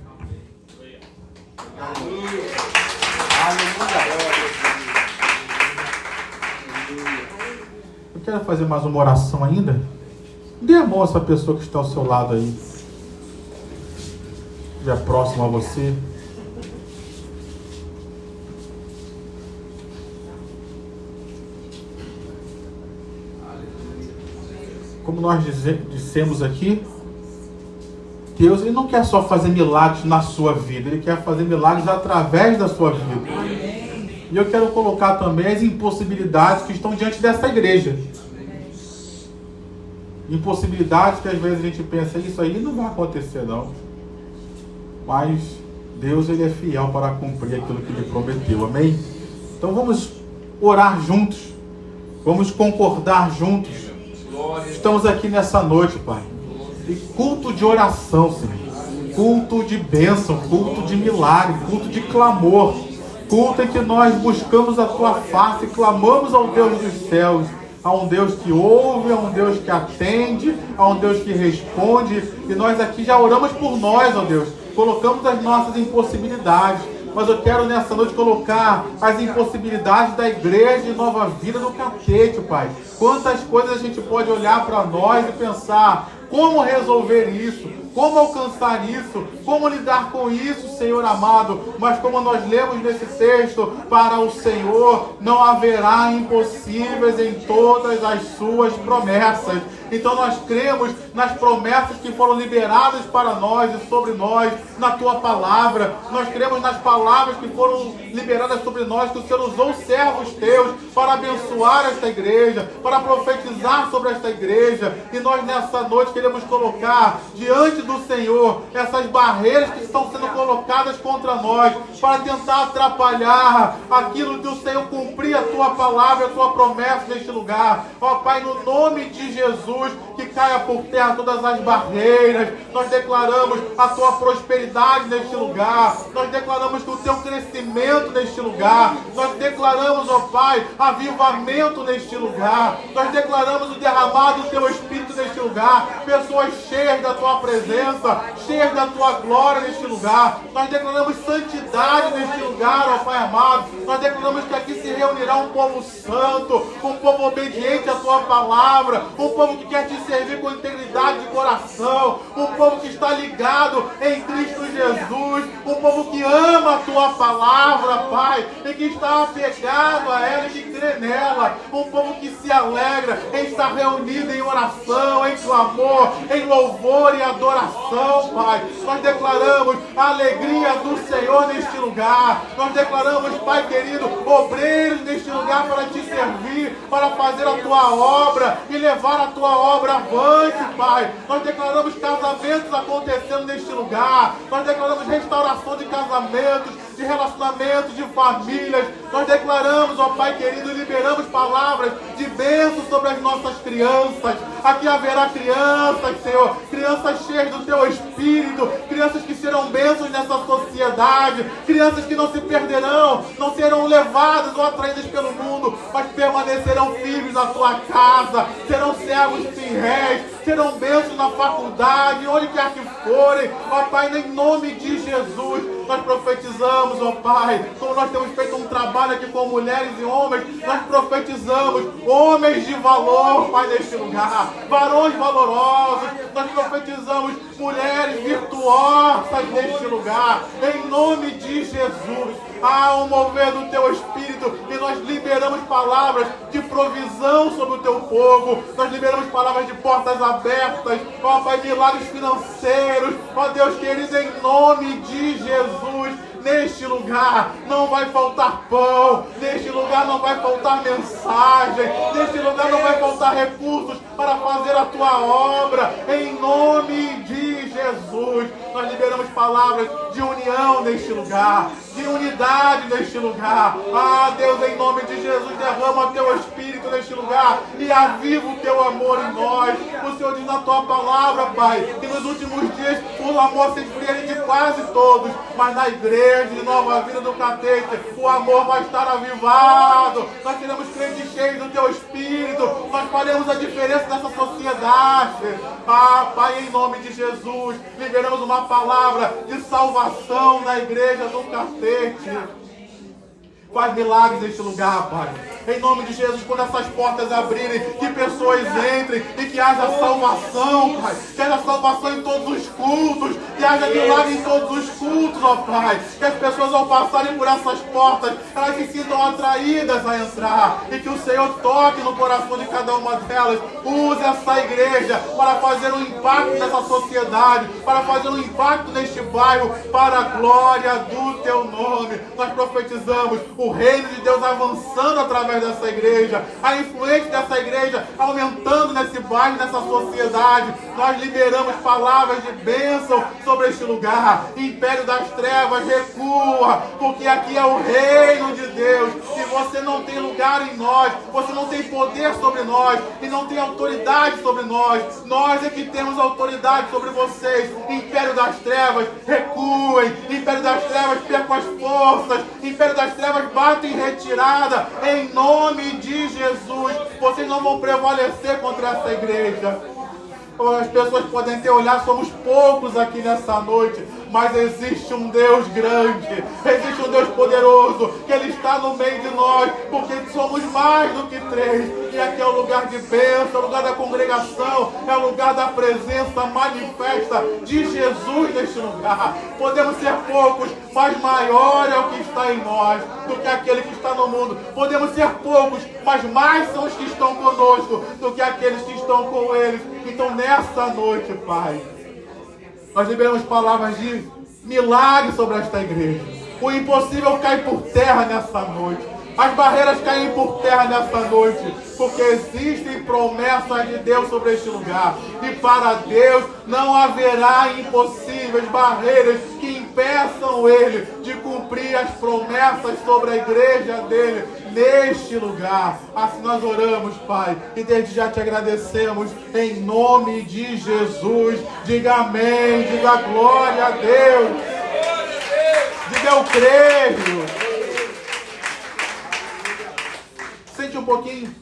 Eu quero fazer mais uma oração ainda. Dê a mão a essa pessoa que está ao seu lado aí. Já próximo a você. Como nós dissemos aqui, Deus ele não quer só fazer milagres na sua vida, Ele quer fazer milagres através da sua vida. E eu quero colocar também as impossibilidades que estão diante dessa igreja. Impossibilidades que às vezes a gente pensa, isso aí não vai acontecer não. Mas Deus ele é fiel para cumprir aquilo que Ele prometeu, amém? Então vamos orar juntos, vamos concordar juntos. Estamos aqui nessa noite, Pai, e culto de oração, Senhor, culto de bênção, culto de milagre, culto de clamor, culto em que nós buscamos a Tua face e clamamos ao Deus dos céus, a um Deus que ouve, a um Deus que atende, a um Deus que responde. E nós aqui já oramos por nós, ó Deus, colocamos as nossas impossibilidades, mas eu quero nessa noite colocar as impossibilidades da igreja de Nova Vida no tapete, Pai. Quantas coisas a gente pode olhar para nós e pensar, como resolver isso? Como alcançar isso? Como lidar com isso, Senhor amado? Mas como nós lemos nesse texto, para o Senhor não haverá impossíveis em todas as suas promessas. Então nós cremos nas promessas que foram liberadas para nós e sobre nós na Tua palavra. Nós cremos nas palavras que foram liberadas sobre nós, que o Senhor usou servos Teus para abençoar esta igreja, para profetizar sobre esta igreja. E nós nessa noite queremos colocar diante do Senhor essas barreiras que estão sendo colocadas contra nós para tentar atrapalhar aquilo que o Senhor cumprir a Tua palavra, a Tua promessa neste lugar. Ó Pai, no nome de Jesus, que caia por terra todas as barreiras. Nós declaramos a Tua prosperidade neste lugar. Nós declaramos o Teu crescimento neste lugar. Nós declaramos, ó Pai, avivamento neste lugar. Nós declaramos o derramado do Teu Espírito neste lugar. Pessoas cheias da Tua presença, cheias da Tua glória neste lugar. Nós declaramos santidade neste lugar, ó Pai amado. Nós declaramos que aqui se reunirá um povo santo, um povo obediente à Tua palavra, um povo que quer Te servir com integridade de coração, um povo que está ligado em Cristo Jesus, um povo que ama a Tua palavra, Pai, e que está apegado a ela e que crê nela, um povo que se alegra em estar reunido em oração, em clamor, em louvor e adoração, Pai. Nós declaramos a alegria do Senhor neste lugar. Nós declaramos, Pai querido, obreiros neste lugar para Te servir, para fazer a Tua obra e levar a Tua obra avante, Pai. Nós declaramos casamentos acontecendo neste lugar. Nós declaramos restauração de casamentos, de relacionamentos, de famílias. Nós declaramos, ó Pai querido, liberamos palavras de bênção sobre as nossas crianças. Aqui haverá crianças, Senhor, crianças cheias do Teu Espírito, crianças que serão bênçãos nessa sociedade, crianças que não se perderão, não serão levadas ou atraídas pelo mundo, mas permanecerão firmes na Tua casa, serão servos fiéis, serão bênçãos na faculdade, onde quer que forem, ó Pai, em nome de Jesus. Nós profetizamos, ó Pai, como nós temos feito um trabalho aqui com mulheres e homens, nós profetizamos homens de valor, Pai, neste lugar, varões valorosos, nós profetizamos mulheres virtuosas neste lugar, em nome de Jesus. Há um mover do Teu Espírito e nós liberamos palavras de provisão sobre o Teu povo, nós liberamos palavras de portas abertas, ó Pai, milagres financeiros, ó Deus querido, em nome de Jesus. Neste lugar não vai faltar pão, neste lugar não vai faltar mensagem, neste lugar não vai faltar recursos para fazer a tua obra, em nome de Jesus. Nós liberamos palavras de união neste lugar, de unidade neste lugar. Deus, em nome de Jesus, derrama o teu Espírito neste lugar e aviva o teu amor em nós. O Senhor diz na tua palavra, Pai, que nos últimos dias o amor se esfriaria de quase todos, mas na igreja de Nova Vida do Catete, o amor vai estar avivado. Nós queremos crentes cheios do teu Espírito, nós faremos a diferença nessa sociedade. Pai, em nome de Jesus, liberamos uma palavra de salvação na igreja do Catete. Faz milagres neste lugar, Pai. Em nome de Jesus, quando essas portas abrirem, que pessoas entrem e que haja salvação, Pai. Que haja salvação em todos os cultos, que haja milagre em todos os cultos, ó Pai. Que as pessoas, ao passarem por essas portas, elas se sintam atraídas a entrar. E que o Senhor toque no coração de cada uma delas. Use essa igreja para fazer um impacto nessa sociedade, para fazer um impacto neste bairro, para a glória do teu nome. Nós profetizamos o reino de Deus avançando através dessa igreja, a influência dessa igreja aumentando nesse bairro, nessa sociedade. Nós liberamos palavras de bênção sobre este lugar. Império das trevas, recua, porque aqui é o reino de Deus e você não tem lugar em nós, você não tem poder sobre nós e não tem autoridade sobre nós. Nós é que temos autoridade sobre vocês. Império das trevas, recuem. Império das trevas, percam as forças. Império das trevas, batem em retirada, em nome de Jesus. Vocês não vão prevalecer contra essa igreja. As pessoas podem ter olhar, somos poucos aqui nessa noite, mas existe um Deus grande, existe um Deus poderoso, que Ele está no meio de nós, porque somos mais do que 3, e aqui é o lugar de bênção, é o lugar da congregação, é o lugar da presença manifesta de Jesus neste lugar. Podemos ser poucos, mas maior é o que está em nós do que aquele que está no mundo. Podemos ser poucos, mas mais são os que estão conosco do que aqueles que estão com eles. Então nessa noite, Pai, nós liberamos palavras de milagre sobre esta igreja. O impossível cai por terra nessa noite. As barreiras caem por terra nessa noite, porque existem promessas de Deus sobre este lugar. E para Deus não haverá impossíveis, barreiras que impeçam Ele de cumprir as promessas sobre a igreja dele neste lugar. Assim nós oramos, Pai, e desde já te agradecemos em nome de Jesus. Diga amém, diga glória a Deus. Diga eu creio. Sente um pouquinho.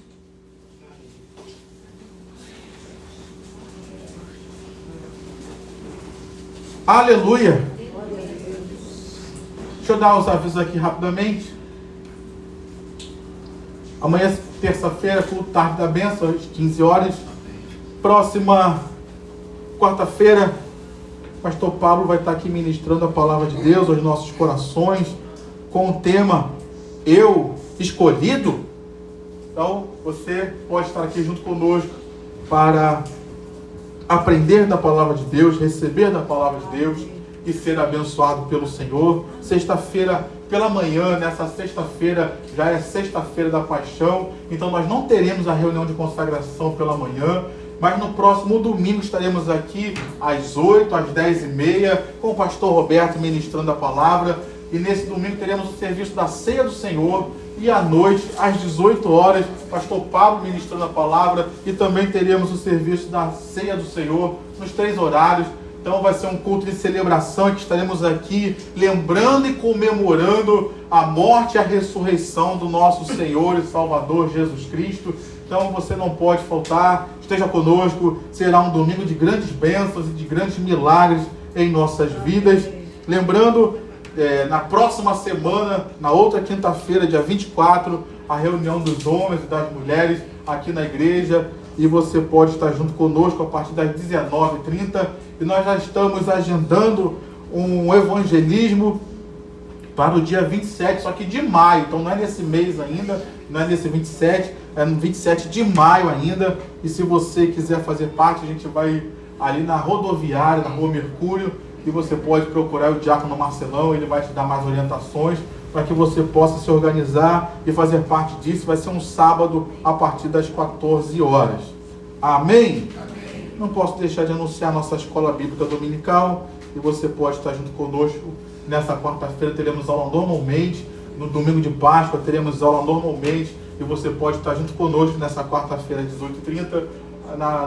Aleluia. Deixa eu dar os avisos aqui rapidamente. Amanhã, terça-feira, culto Tarde da Bênção, às 15 horas. Próxima quarta-feira, o pastor Pablo vai estar aqui ministrando a palavra de Deus aos nossos corações, com o tema Eu Escolhido. Então, você pode estar aqui junto conosco para aprender da palavra de Deus, receber da palavra de Deus e ser abençoado pelo Senhor. Sexta-feira pela manhã, nessa sexta-feira, já é sexta-feira da paixão, então nós não teremos a reunião de consagração pela manhã, mas no próximo domingo estaremos aqui às 8, às 10h30, com o pastor Roberto ministrando a palavra, e nesse domingo teremos o serviço da Ceia do Senhor, e à noite, às 18 horas, pastor Pablo ministrando a palavra, e também teremos o serviço da Ceia do Senhor, nos 3 horários. Então vai ser um culto de celebração, que estaremos aqui lembrando e comemorando a morte e a ressurreição do nosso Senhor e Salvador Jesus Cristo. Então você não pode faltar, esteja conosco, será um domingo de grandes bênçãos e de grandes milagres em nossas vidas. Lembrando, na próxima semana, na outra quinta-feira, dia 24, a reunião dos homens e das mulheres aqui na igreja, e você pode estar junto conosco a partir das 19h30, e nós já estamos agendando um evangelismo para o dia 27, só que de maio, então não é nesse mês ainda, não é nesse 27, é no 27 de maio ainda, e se você quiser fazer parte, a gente vai ali na rodoviária, na Rua Mercúrio, e você pode procurar o diácono Marcelão, ele vai te dar mais orientações para que você possa se organizar e fazer parte disso. Vai ser um sábado a partir das 14 horas. Amém? Amém. Não posso deixar de anunciar nossa escola bíblica dominical, e você pode estar junto conosco. Nessa quarta-feira teremos aula normalmente, no domingo de Páscoa teremos aula normalmente, e você pode estar junto conosco nessa quarta-feira às 18h30,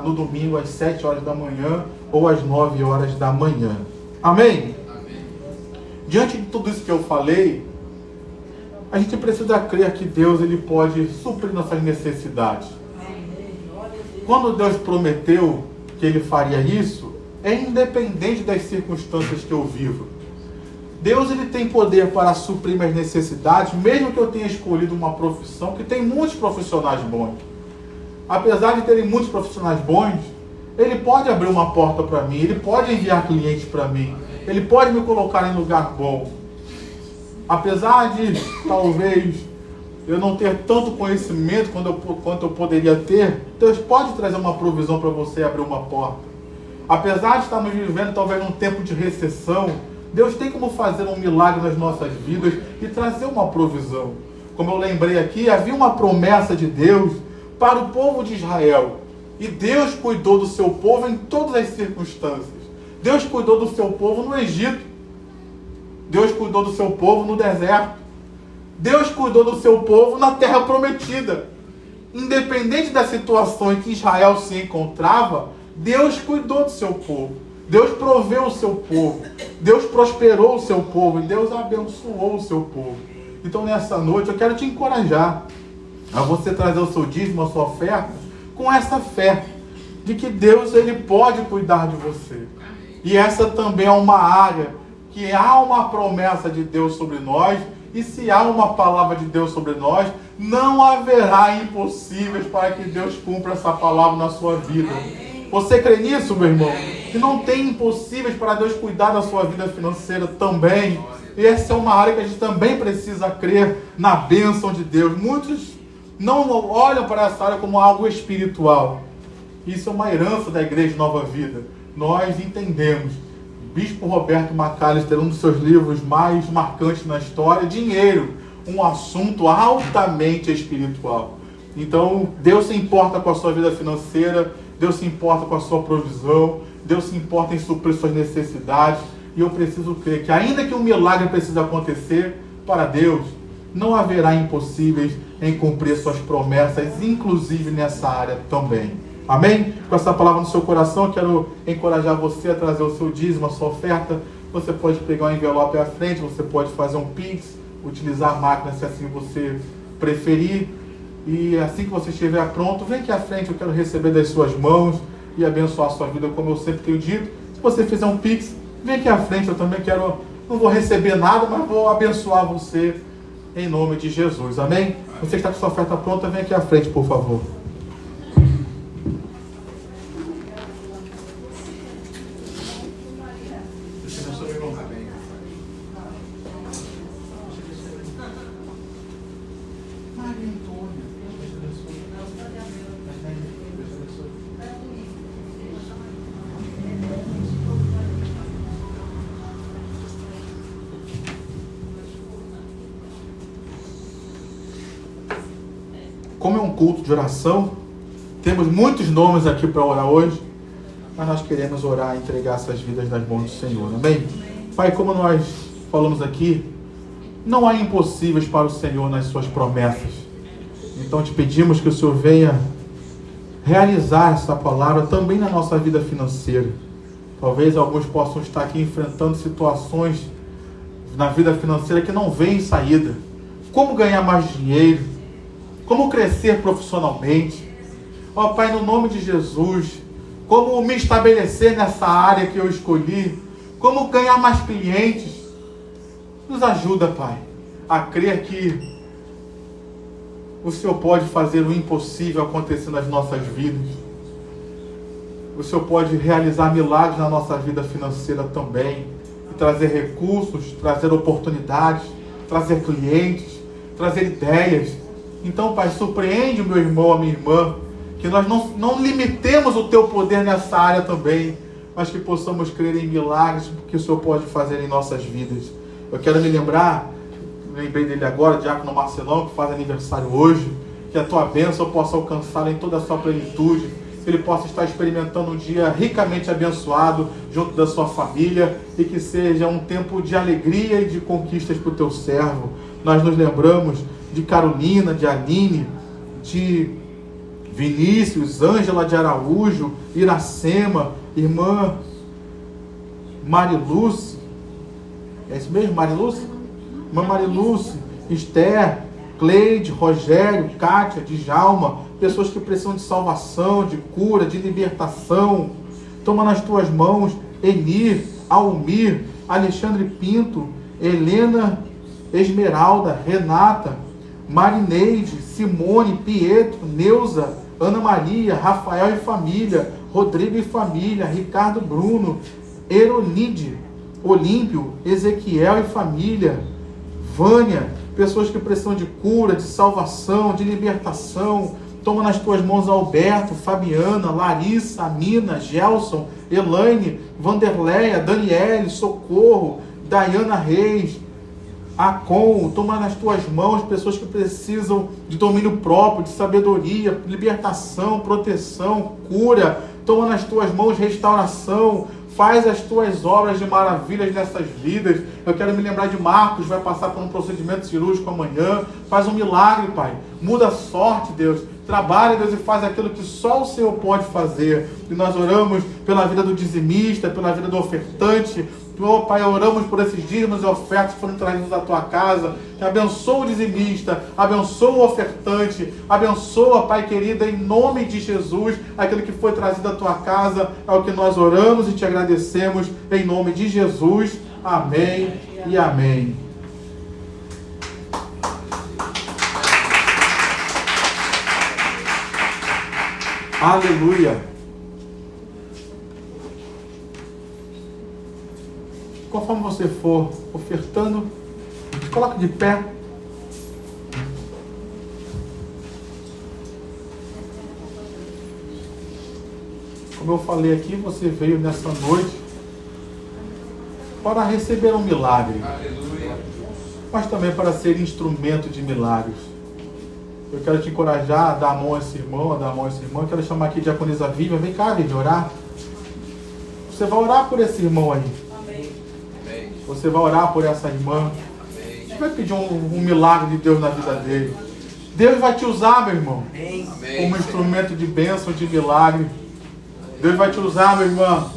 no domingo às 7 horas da manhã ou às 9 horas da manhã. Amém? Amém? Diante de tudo isso que eu falei, a gente precisa crer que Deus ele pode suprir nossas necessidades. Quando Deus prometeu que Ele faria isso, é independente das circunstâncias que eu vivo. Deus ele tem poder para suprir minhas necessidades, mesmo que eu tenha escolhido uma profissão, que tem muitos profissionais bons. Apesar de terem muitos profissionais bons, Ele pode abrir uma porta para mim, Ele pode enviar clientes para mim, Ele pode me colocar em lugar bom. Apesar de, talvez, eu não ter tanto conhecimento quanto eu poderia ter, Deus pode trazer uma provisão para você abrir uma porta. Apesar de estarmos vivendo, talvez, num tempo de recessão, Deus tem como fazer um milagre nas nossas vidas e trazer uma provisão. Como eu lembrei aqui, havia uma promessa de Deus para o povo de Israel. E Deus cuidou do seu povo em todas as circunstâncias. Deus cuidou do seu povo no Egito. Deus cuidou do seu povo no deserto. Deus cuidou do seu povo na terra prometida. Independente da situação em que Israel se encontrava, Deus cuidou do seu povo. Deus proveu o seu povo. Deus prosperou o seu povo. E Deus abençoou o seu povo. Então nessa noite eu quero te encorajar a você trazer o seu dízimo, a sua oferta, com essa fé de que Deus ele pode cuidar de você. E essa também é uma área que há uma promessa de Deus sobre nós, e se há uma palavra de Deus sobre nós, não haverá impossíveis para que Deus cumpra essa palavra na sua vida. Você crê nisso, meu irmão? Que não tem impossíveis para Deus cuidar da sua vida financeira também. E essa é uma área que a gente também precisa crer na bênção de Deus. Muitos não olham para essa área como algo espiritual. Isso é uma herança da Igreja Nova Vida. Nós entendemos. Bispo Roberto McAllister, um dos seus livros mais marcantes na história, Dinheiro, um assunto altamente espiritual. Então, Deus se importa com a sua vida financeira, Deus se importa com a sua provisão, Deus se importa em suprir suas necessidades, e eu preciso crer que ainda que um milagre precise acontecer, para Deus não haverá impossíveis em cumprir suas promessas, inclusive nessa área também. Amém? Com essa palavra no seu coração, eu quero encorajar você a trazer o seu dízimo, a sua oferta. Você pode pegar um envelope à frente, você pode fazer um Pix, utilizar a máquina se assim você preferir. E assim que você estiver pronto, vem aqui à frente, eu quero receber das suas mãos e abençoar a sua vida, como eu sempre tenho dito. Se você fizer um Pix, vem aqui à frente, eu também quero, não vou receber nada, mas vou abençoar você em nome de Jesus. Amém? Você que está com sua oferta pronta, vem aqui à frente, por favor. Como é um culto de oração, temos muitos nomes aqui para orar hoje, mas nós queremos orar e entregar essas vidas nas mãos do Senhor, amém? Pai, como nós falamos aqui, não há impossíveis para o Senhor nas suas promessas. Então te pedimos que o Senhor venha realizar essa palavra também na nossa vida financeira. Talvez alguns possam estar aqui enfrentando situações na vida financeira que não veem saída. Como ganhar mais dinheiro? Como crescer profissionalmente? Ó Pai, no nome de Jesus, como me estabelecer nessa área que eu escolhi? Como ganhar mais clientes? Nos ajuda, Pai, a crer que o Senhor pode fazer o impossível acontecer nas nossas vidas. O Senhor pode realizar milagres na nossa vida financeira também, e trazer recursos, trazer oportunidades, trazer clientes, trazer ideias. Então, Pai, surpreende o meu irmão, a minha irmã, que nós não limitemos o Teu poder nessa área também, mas que possamos crer em milagres que o Senhor pode fazer em nossas vidas. Eu quero me lembrar, lembrei dele agora, Diácono Marcelão, que faz aniversário hoje, que a tua bênção possa alcançá-lo em toda a sua plenitude, que ele possa estar experimentando um dia ricamente abençoado junto da sua família e que seja um tempo de alegria e de conquistas para o teu servo. Nós nos lembramos de Carolina, de Aline, de Vinícius, Ângela de Araújo, Iracema, irmã Mariluce, é isso mesmo, Mariluce? Irmã Mariluce, Esther, Cleide, Rogério, Kátia, Djalma, pessoas que precisam de salvação, de cura, de libertação. Toma nas tuas mãos Enir, Almir, Alexandre Pinto, Helena Esmeralda, Renata, Marineide, Simone, Pietro, Neuza, Ana Maria, Rafael e família, Rodrigo e família, Ricardo Bruno, Eronide, Olímpio, Ezequiel e família, Vânia, pessoas que precisam de cura, de salvação, de libertação. Toma nas tuas mãos Alberto, Fabiana, Larissa, Amina, Gelson, Elaine, Vanderleia, Daniele, Socorro, Dayana Reis, Acon. Toma nas tuas mãos pessoas que precisam de domínio próprio, de sabedoria, libertação, proteção, cura. Toma nas tuas mãos restauração. Faz as tuas obras de maravilhas nessas vidas. Eu quero me lembrar de Marcos, vai passar por um procedimento cirúrgico amanhã. Faz um milagre, Pai. Muda a sorte, Deus. Trabalha, Deus, e faz aquilo que só o Senhor pode fazer. E nós oramos pela vida do dizimista, pela vida do ofertante. Oh, Pai, oramos por esses dízimos e ofertas que foram trazidos da tua casa. Que abençoa o dizimista, abençoa o ofertante, abençoa, Pai querido, em nome de Jesus, aquilo que foi trazido da tua casa. É o que nós oramos e te agradecemos em nome de Jesus. Amém e amém. Aleluia. Conforme você for ofertando, coloque de pé. Como eu falei aqui, você veio nessa noite para receber um milagre. Aleluia. Mas também para ser instrumento de milagres. Eu quero te encorajar a dar a mão a esse irmão, a dar a mão a esse irmão. Eu quero chamar aqui a diaconisa Vivian. Vem cá, Vivian, orar. Você vai orar por esse irmão aí. Você vai orar por essa irmã. Você vai pedir um milagre de Deus na vida dele. Deus vai te usar, meu irmão, como instrumento de bênção, de milagre. Deus vai te usar, meu irmão,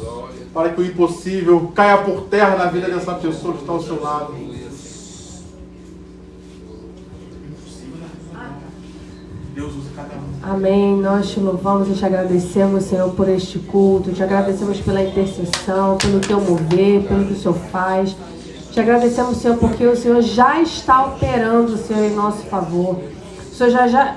para que o impossível caia por terra na vida dessa pessoa que está ao seu lado. Deus usa cada um. Amém. Nós te louvamos e te agradecemos, Senhor, por este culto. Te agradecemos pela intercessão, pelo teu mover, pelo que o Senhor faz. Te agradecemos, Senhor, porque o Senhor já está operando, Senhor, em nosso favor. O Senhor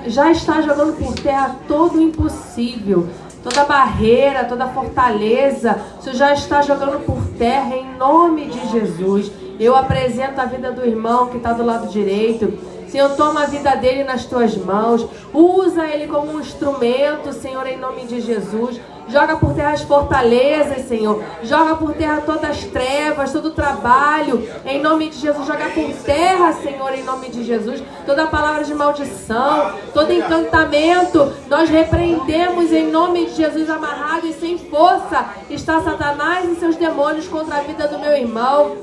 já está jogando por terra todo o impossível, toda barreira, toda fortaleza. O Senhor já está jogando por terra em nome de Jesus. Eu apresento a vida do irmão que está do lado direito. Senhor, toma a vida dele nas tuas mãos. Usa ele como um instrumento, Senhor, em nome de Jesus. Joga por terra as fortalezas, Senhor. Joga por terra todas as trevas, todo o trabalho. Em nome de Jesus, joga por terra, Senhor, em nome de Jesus. Toda palavra de maldição, todo encantamento, nós repreendemos em nome de Jesus, amarrado e sem força. Está Satanás e seus demônios contra a vida do meu irmão.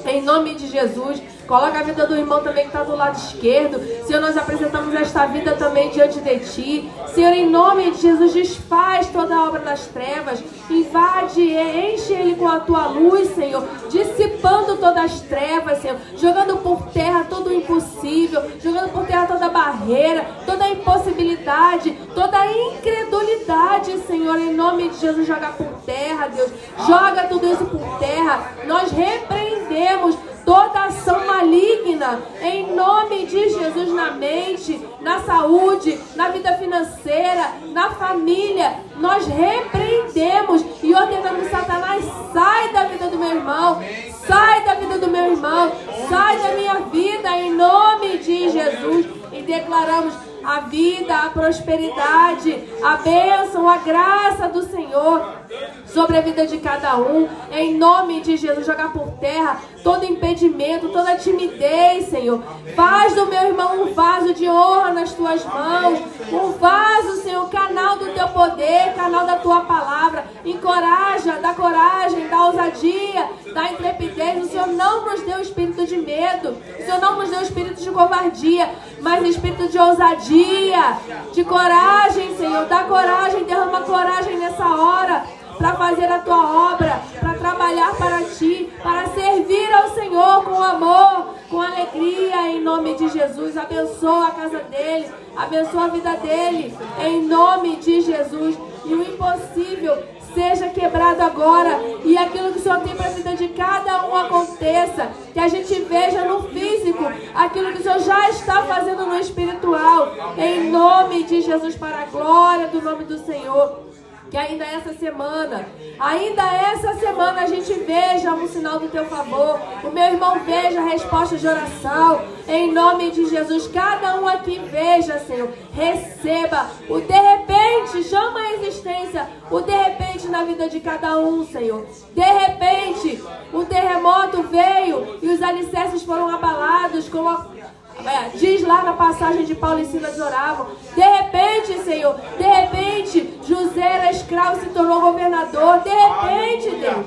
Em nome de Jesus. Coloca a vida do irmão também que está do lado esquerdo. Senhor, nós apresentamos esta vida também diante de Ti. Senhor, em nome de Jesus, desfaz toda a obra das trevas. Invade, enche ele com a Tua luz, Senhor. Dissipando todas as trevas, Senhor. Jogando por terra todo o impossível. Jogando por terra toda a barreira, toda a impossibilidade, toda a incredulidade, Senhor. Em nome de Jesus, joga por terra, Deus. Joga tudo isso por terra. Nós repreendemos toda ação maligna, em nome de Jesus, na mente, na saúde, na vida financeira, na família. Nós repreendemos e ordenamos: Satanás, sai da vida do meu irmão, sai da vida do meu irmão, sai da minha vida, em nome de Jesus. E declaramos a vida, a prosperidade, a bênção, a graça do Senhor sobre a vida de cada um. Em nome de Jesus, jogar por terra todo impedimento, toda timidez, Senhor. Faz do meu irmão um vaso de honra nas tuas mãos. Um vaso, Senhor, canal do teu poder, canal da tua palavra. Encoraja, dá coragem, dá ousadia, dá intrepidez. O Senhor não nos deu espírito de medo. O Senhor não nos deu espírito de covardia, mas espírito de ousadia, de coragem, Senhor. Dá coragem, derrama coragem nessa hora para fazer a tua obra, para trabalhar para ti, para servir ao Senhor com amor, com alegria, em nome de Jesus. Abençoa a casa dele, abençoa a vida dele, em nome de Jesus. E o impossível seja quebrado agora, e aquilo que o Senhor tem para a vida de cada um aconteça, que a gente veja no físico aquilo que o Senhor já está fazendo no espiritual, em nome de Jesus, para a glória do nome do Senhor. Que ainda essa semana a gente veja um sinal do teu favor. O meu irmão veja a resposta de oração. Em nome de Jesus, cada um aqui veja, Senhor. Receba o de repente, chama a existência o de repente na vida de cada um, Senhor. De repente, o terremoto veio e os alicerces foram abalados, como diz lá na passagem de Paulo e Silas oravam. De repente, Senhor, de repente, José era escravo e se tornou governador. De repente, Deus,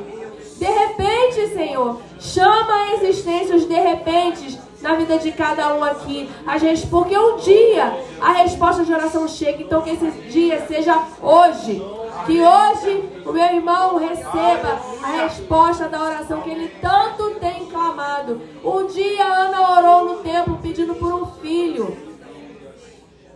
de repente, Senhor, chama a existência os de repentes na vida de cada um aqui. Porque um dia a resposta de oração chega. Então que esse dia seja hoje. Que hoje o meu irmão receba a resposta da oração que ele tanto tem clamado. Um dia Ana orou no templo pedindo por um filho.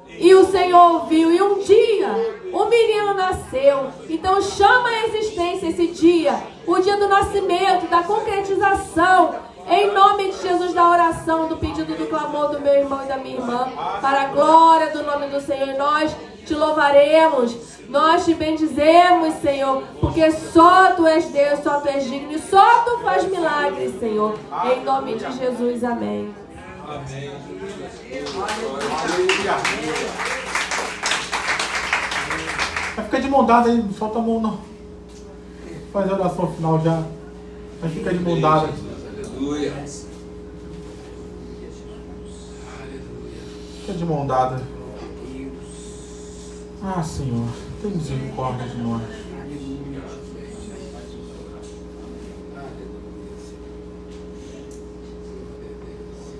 E o Senhor ouviu. E um dia o menino nasceu. Então chama a existência esse dia. O dia do nascimento, da concretização. Em nome de Jesus, da oração, do pedido, do clamor do meu irmão e da minha irmã. Para a glória do nome do Senhor. E nós te louvaremos, nós te bendizemos, Senhor, porque só Tu és Deus, só Tu és digno e só Tu faz milagres, Senhor. Em nome de Jesus, amém. Amém. Vai ficar de mão dada aí, solta a mão não. Fazer a oração final já. Vai ficar de mão dada. Aleluia. Fica de mão dada. Ah, Senhor, tem misericórdia de nós.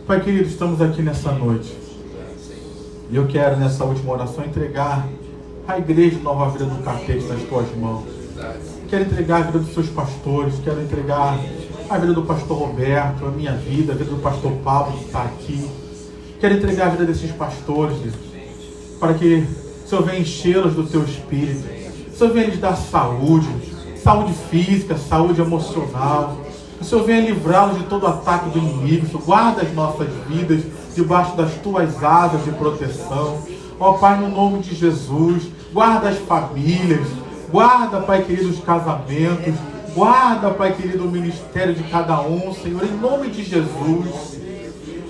Pai querido, estamos aqui nessa noite. E eu quero, nessa última oração, entregar a igreja de Nova Vida do Catete nas tuas mãos. Quero entregar a vida dos seus pastores, quero entregar a vida do pastor Roberto, a minha vida, a vida do pastor Pablo que está aqui. Quero entregar a vida desses pastores, Deus, para que o Senhor venha enchê-los do teu espírito. O Senhor venha lhes dar saúde física, saúde emocional. O Senhor venha livrá-los de todo ataque do inimigo. O Senhor guarda as nossas vidas debaixo das tuas asas de proteção. Ó Pai, no nome de Jesus, guarda as famílias, guarda, Pai querido, os casamentos, guarda, Pai querido, o ministério de cada um, Senhor, em nome de Jesus.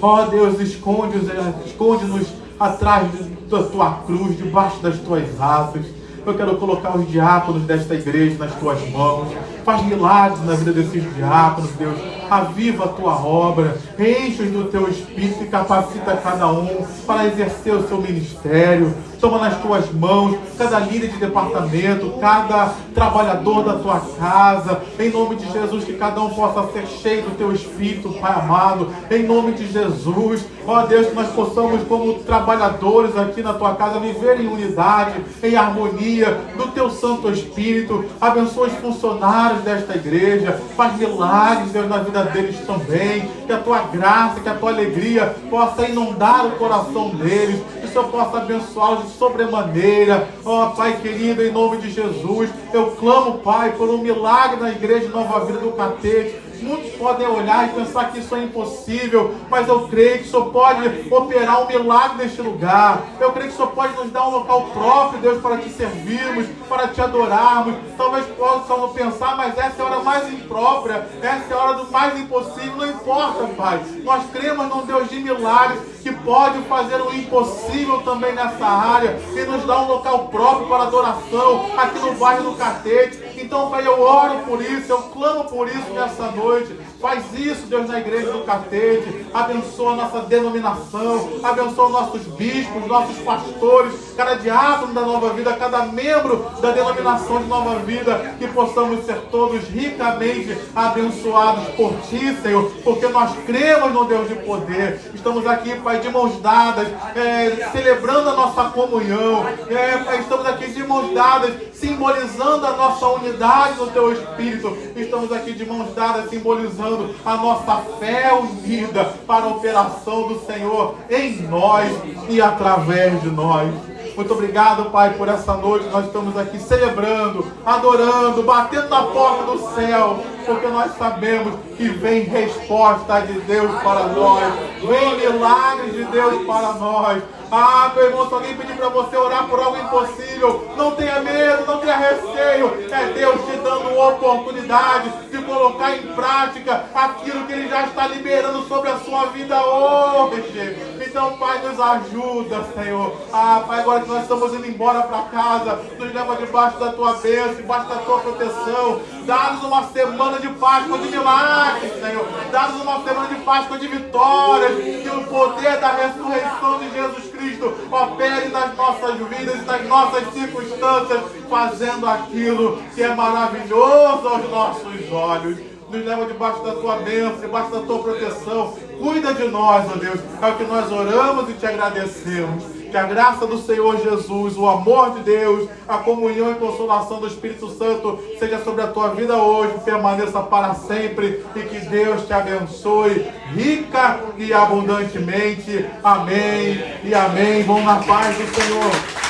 Ó Deus, esconde-nos atrás da tua cruz, debaixo das tuas asas. Eu quero colocar os diáconos desta igreja nas tuas mãos. Faz milagres na vida desses diáconos, Deus. Aviva a tua obra, enche-os do teu espírito e capacita cada um para exercer o seu ministério. Toma nas tuas mãos cada líder de departamento, cada trabalhador da tua casa. Em nome de Jesus, que cada um possa ser cheio do teu espírito, Pai amado. Em nome de Jesus, ó Deus, que nós possamos, como trabalhadores aqui na tua casa, viver em unidade, em harmonia do teu Santo Espírito. Abençoa os funcionários desta igreja. Faz milagres, Deus, na vida deles também. Que a tua graça, que a tua alegria possa inundar o coração deles. Que o Senhor possa abençoá-los de sobremaneira. Ó Pai querido, em nome de Jesus, eu clamo, Pai, por um milagre na igreja de Nova Vida do Catete. Muitos podem olhar e pensar que isso é impossível, mas eu creio que o Senhor pode operar um milagre neste lugar. Eu creio que o Senhor pode nos dar um local próprio, Deus, para te servirmos, para te adorarmos. Talvez possam pensar, mas essa é a hora mais imprópria, essa é a hora do mais impossível. Não importa, Pai. Nós cremos num Deus de milagres que pode fazer o impossível também nessa área e nos dar um local próprio para adoração aqui no bairro do Catete. Então, Pai, eu oro por isso, eu clamo por isso nessa noite. Faz isso, Deus, na igreja do Catete. Abençoa a nossa denominação, abençoa nossos bispos, nossos pastores, cada diácono da Nova Vida, cada membro da denominação de Nova Vida, que possamos ser todos ricamente abençoados por Ti, Senhor, porque nós cremos no Deus de poder. Estamos aqui, Pai, de mãos dadas, celebrando a nossa comunhão. Pai, estamos aqui de mãos dadas, simbolizando a nossa unidade no Teu Espírito. Estamos aqui de mãos dadas, simbolizando a nossa fé unida para a operação do Senhor em nós e através de nós. Muito obrigado, Pai, por essa noite. Nós estamos aqui celebrando, adorando, batendo na porta do céu, porque nós sabemos que vem resposta de Deus para nós, vem milagres de Deus para nós. Meu irmão, se alguém pedir para você orar por algo impossível, não tenha medo, não tenha receio. É Deus te dando uma oportunidade de colocar em prática aquilo que Ele já está liberando sobre a sua vida hoje. Então, Pai, nos ajuda, Senhor. Pai, agora que nós estamos indo embora para casa, nos leva debaixo da Tua bênção, debaixo da Tua proteção. Dá-nos uma semana de Páscoa de milagres, Senhor. Dá-nos uma semana de Páscoa de vitórias. Que o poder da ressurreição de Jesus Cristo opere nas nossas vidas e nas nossas circunstâncias, fazendo aquilo que é maravilhoso aos nossos olhos. Nos leva debaixo da Tua bênção, debaixo da Tua proteção. Cuida de nós, ó Deus. É o que nós oramos e Te agradecemos. Que a graça do Senhor Jesus, o amor de Deus, a comunhão e consolação do Espírito Santo seja sobre a tua vida hoje, permaneça para sempre e que Deus te abençoe rica e abundantemente. Amém e amém. Vão na paz do Senhor.